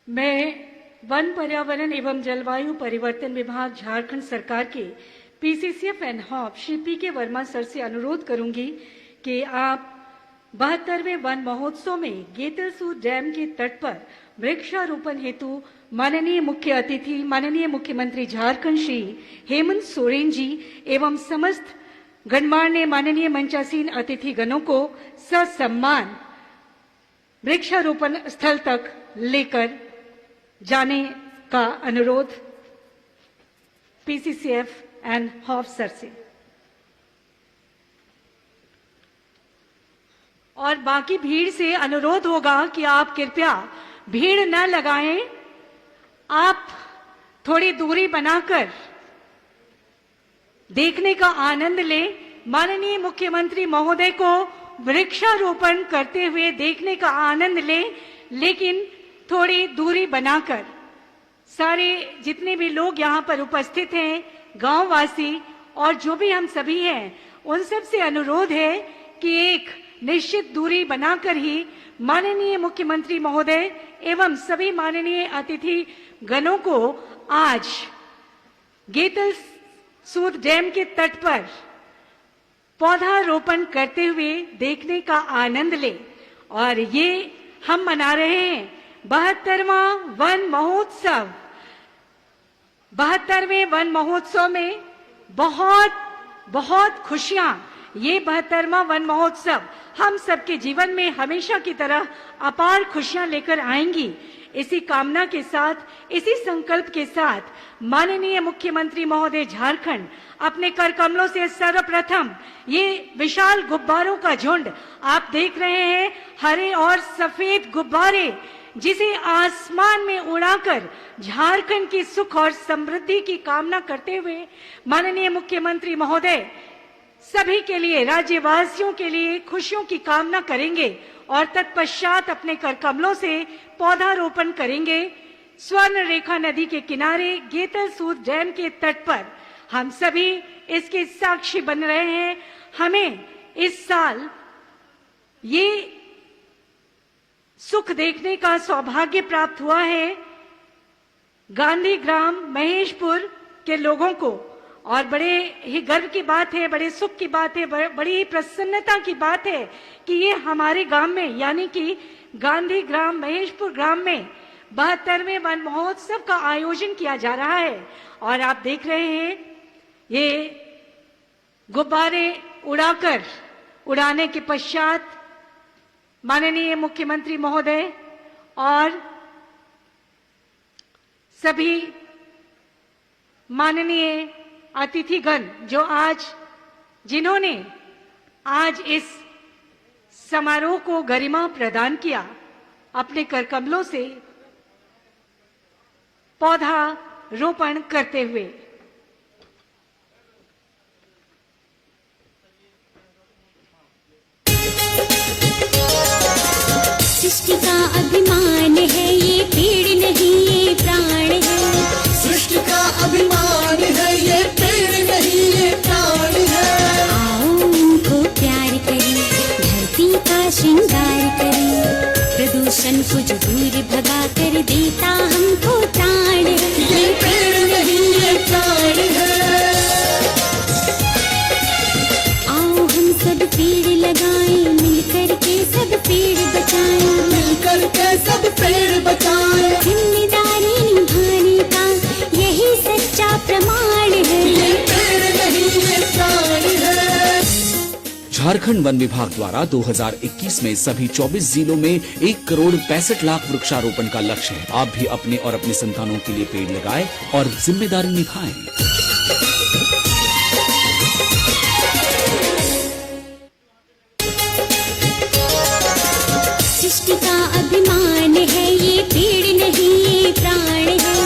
मैं वन पर्यावरण एवं जलवायु परिवर्तन विभाग झारखंड सरकार के PCCF and hop Shri P के वर्मा सर से अनुरोध करूंगी कि आप 72वें वन महोत्सव में गेतलसूद डैम के तट पर वृक्षारोपण हेतु माननीय मुख्य अतिथि माननीय मुख्यमंत्री झारखंड श्री हेमंत सोरेन जी एवं समस्त गणमान्य माननीय मंचासीन अतिथि गणों को ससम्मान वृक्षारोपण स्थल तक लेकर जाने का अनुरोध पीसीसीएफ एंड हॉफ सर से। और बाकी भीड़ से अनुरोध होगा कि आप कृपया भीड़ न लगाएं, आप थोड़ी दूरी बनाकर देखने का आनंद लें। माननीय मुख्यमंत्री महोदय को वृक्षारोपण करते हुए देखने का आनंद लें, लेकिन थोड़ी दूरी बनाकर। सारे जितने भी लोग यहाँ पर उपस्थित हैं, गांववासी और जो भी हम सभी हैं, उन सब से अनुरोध है कि एक निश्चित दूरी बनाकर ही माननीय मुख्यमंत्री महोदय एवं सभी माननीय अतिथि गणों को आज गेतलसूद डैम के तट पर पौधारोपण करते हुए देखने का आनंद ले। और ये हम मना रहे हैं 72वां वन महोत्सव। 72वें वन महोत्सव में बहुत बहुत खुशियां, ये 72वां वन महोत्सव हम सबके जीवन में हमेशा की तरह अपार खुशियां लेकर आएंगी। इसी कामना के साथ, इसी संकल्प के साथ माननीय मुख्यमंत्री महोदय झारखंड अपने कर कमलों से सर्वप्रथम ये विशाल गुब्बारों का झुंड आप देख रहे हैं, हरे और सफेद गुब्बारे, जिसे आसमान में उड़ाकर झारखंड की सुख और समृद्धि की कामना करते हुए माननीय मुख्यमंत्री महोदय सभी के लिए, राज्यवासियों के लिए खुशियों की कामना करेंगे और तत्पश्चात अपने कर कमलों से पौधारोपण करेंगे। स्वर्ण रेखा नदी के किनारे गेतलसूद डैम के तट पर हम सभी इसके साक्षी बन रहे हैं। हमें इस साल ये सुख देखने का सौभाग्य प्राप्त हुआ है गांधी ग्राम महेशपुर के लोगों को, और बड़े ही गर्व की बात है, बड़े सुख की बात है, बड़ी ही प्रसन्नता की बात है कि ये हमारे गांव में यानी कि गांधी ग्राम महेशपुर ग्राम में 72वें वन महोत्सव का आयोजन किया जा रहा है। और आप देख रहे हैं ये गुब्बारे उड़ाने के पश्चात माननीय मुख्यमंत्री महोदय और सभी माननीय अतिथिगण जिन्होंने आज इस समारोह को गरिमा प्रदान किया, अपने कर कमलों से पौधा रोपण करते हुए। सृष्टि का अभिमान है ये पेड़ नहीं ये प्राण है। सृष्टि का अभिमान है ये पेड़ नहीं ये प्राण है। आओ उनको प्यार करें, धरती का श्रृंगार करें, प्रदूषण को जो दूर भगा कर देता हमको प्राण है। ये पेड़ नहीं ये प्राण है। आओ हम सब पेड़ लगाएं, मिलकर के सब पेड़ बचाएं, मिलकर के सब पेड़ बचाएं। जिम्मेदारी निभाने का यही सच्चा प्रमाण है। ये पेड़ नहीं ये प्राण है। झारखंड वन विभाग द्वारा 2021 में सभी 24 जिलों में 1 करोड़ 65 लाख वृक्षारोपण का लक्ष्य है। आप भी अपने और अपने संतानों के लिए पेड़ लगाएं और जिम्मेदारी निभाएं। सृष्टि का अभिमान है ये पेड़ नहीं ये प्राण है।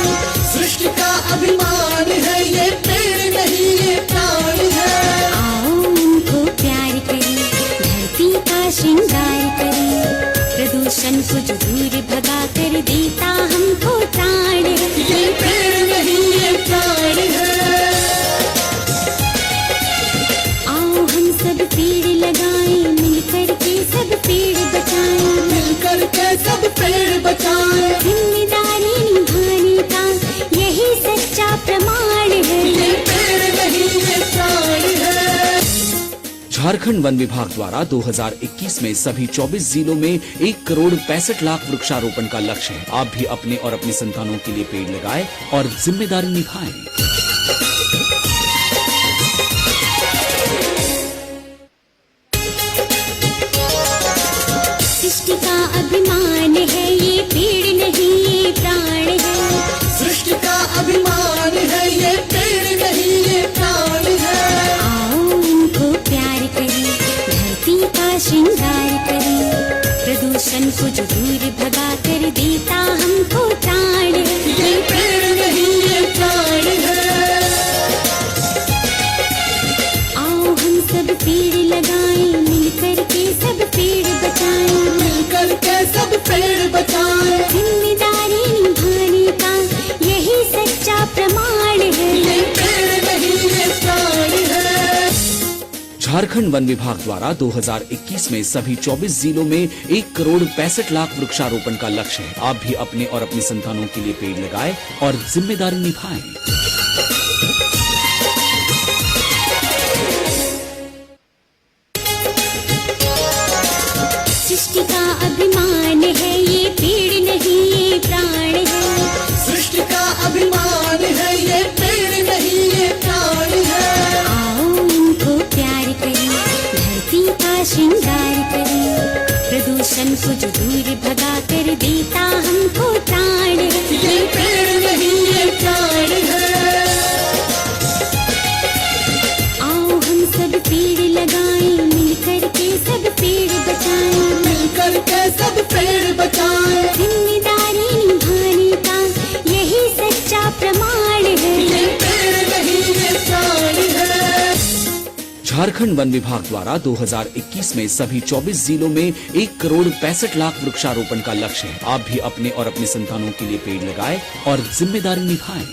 सृष्टि का अभिमान है ये पेड़ नहीं ये प्राण है। आओ उनको प्यार करें, धरती का श्रृंगार करें, प्रदूषण को जो दूर भगा कर देता हमको प्राण है। ये पेड़ नहीं ये प्राण है। आओ हम सब पेड़ लगाएं, मिलकर के सब पेड़ बचाएं, मिलकर के सब पेड़ बचाएं। जिम्मेदारी निभाने का यही सच्चा प्रमाण है। ये पेड़ नहीं ये प्राण है। झारखंड वन विभाग द्वारा 2021 में सभी 24 जिलों में 1 करोड़ 65 लाख वृक्षारोपण का लक्ष्य है। आप भी अपने और अपने संतानों के लिए पेड़ लगाएं और जिम्मेदारी निभाएं। सृष्टि का अभिमान है ये पेड़ नहीं ये प्राण है। सृष्टि का अभिमान है ये पेड़ नहीं ये प्राण है। आओ इनको प्यार करें, धरती का श्रृंगार करें, प्रदूषण को जो दूर भगा कर देता हमको प्राण है। ये पेड़ नहीं ये प्राण है। आओ हम सब पेड़ लगाएं, मिलकर के सब पेड़ बचाएं। मिलकर के सब पेड़ बचाएं। जिम्मेदारी निभाने का यही सच्चा प्रमाण है। ये पेड़ नहीं ये प्राण है। झारखंड वन विभाग द्वारा 2021 में सभी 24 जिलों में 1 करोड़ 65 लाख वृक्षारोपण का लक्ष्य है। आप भी अपने और अपने संतानों के लिए पेड़ लगाएं और जिम्मेदारी निभाएं। सृष्टि का अभिमान है ये पेड़ नहीं ये प्राण है। सृष्टि का अभिमान है ये पेड़ नहीं ये प्राण है। आओ इनको प्यार करें, धरती का श्रृंगार करें, प्रदूषण को जो दूर भगा कर देता हमको प्राण है। ये पेड़ नहीं ये प्राण है। आओ हम सब पेड़ लगाएं, मिलकर के सब पेड़ बचाएं। मिलकर के सब पेड़ बचाएं। जिम्मेदारी निभाने का यही सच्चा प्रमाण है। ये पेड़ नहीं ये प्राण है। झारखंड वन विभाग द्वारा 2021 में सभी 24 जिलों में 1 करोड़ 65 लाख वृक्षारोपण का लक्ष्य है। आप भी अपने और अपने संतानों के लिए पेड़ लगाएं और जिम्मेदारी निभाएं।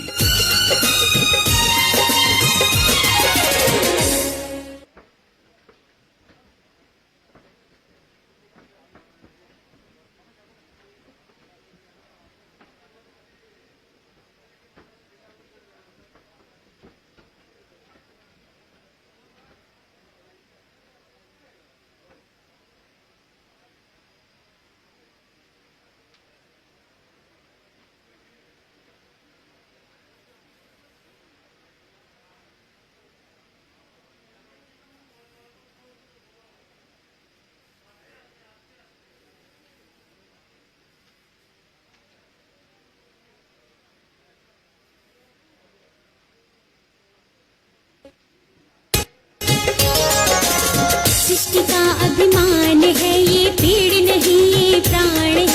सृष्टि का अभिमान है ये पेड़ नहीं ये प्राण है।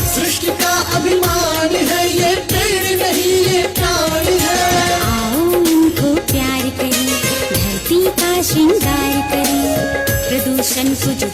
सृष्टि का अभिमान है ये पेड़ नहीं ये प्राण है। आओ इनको प्यार करें, धरती का श्रृंगार करें, प्रदूषण को जो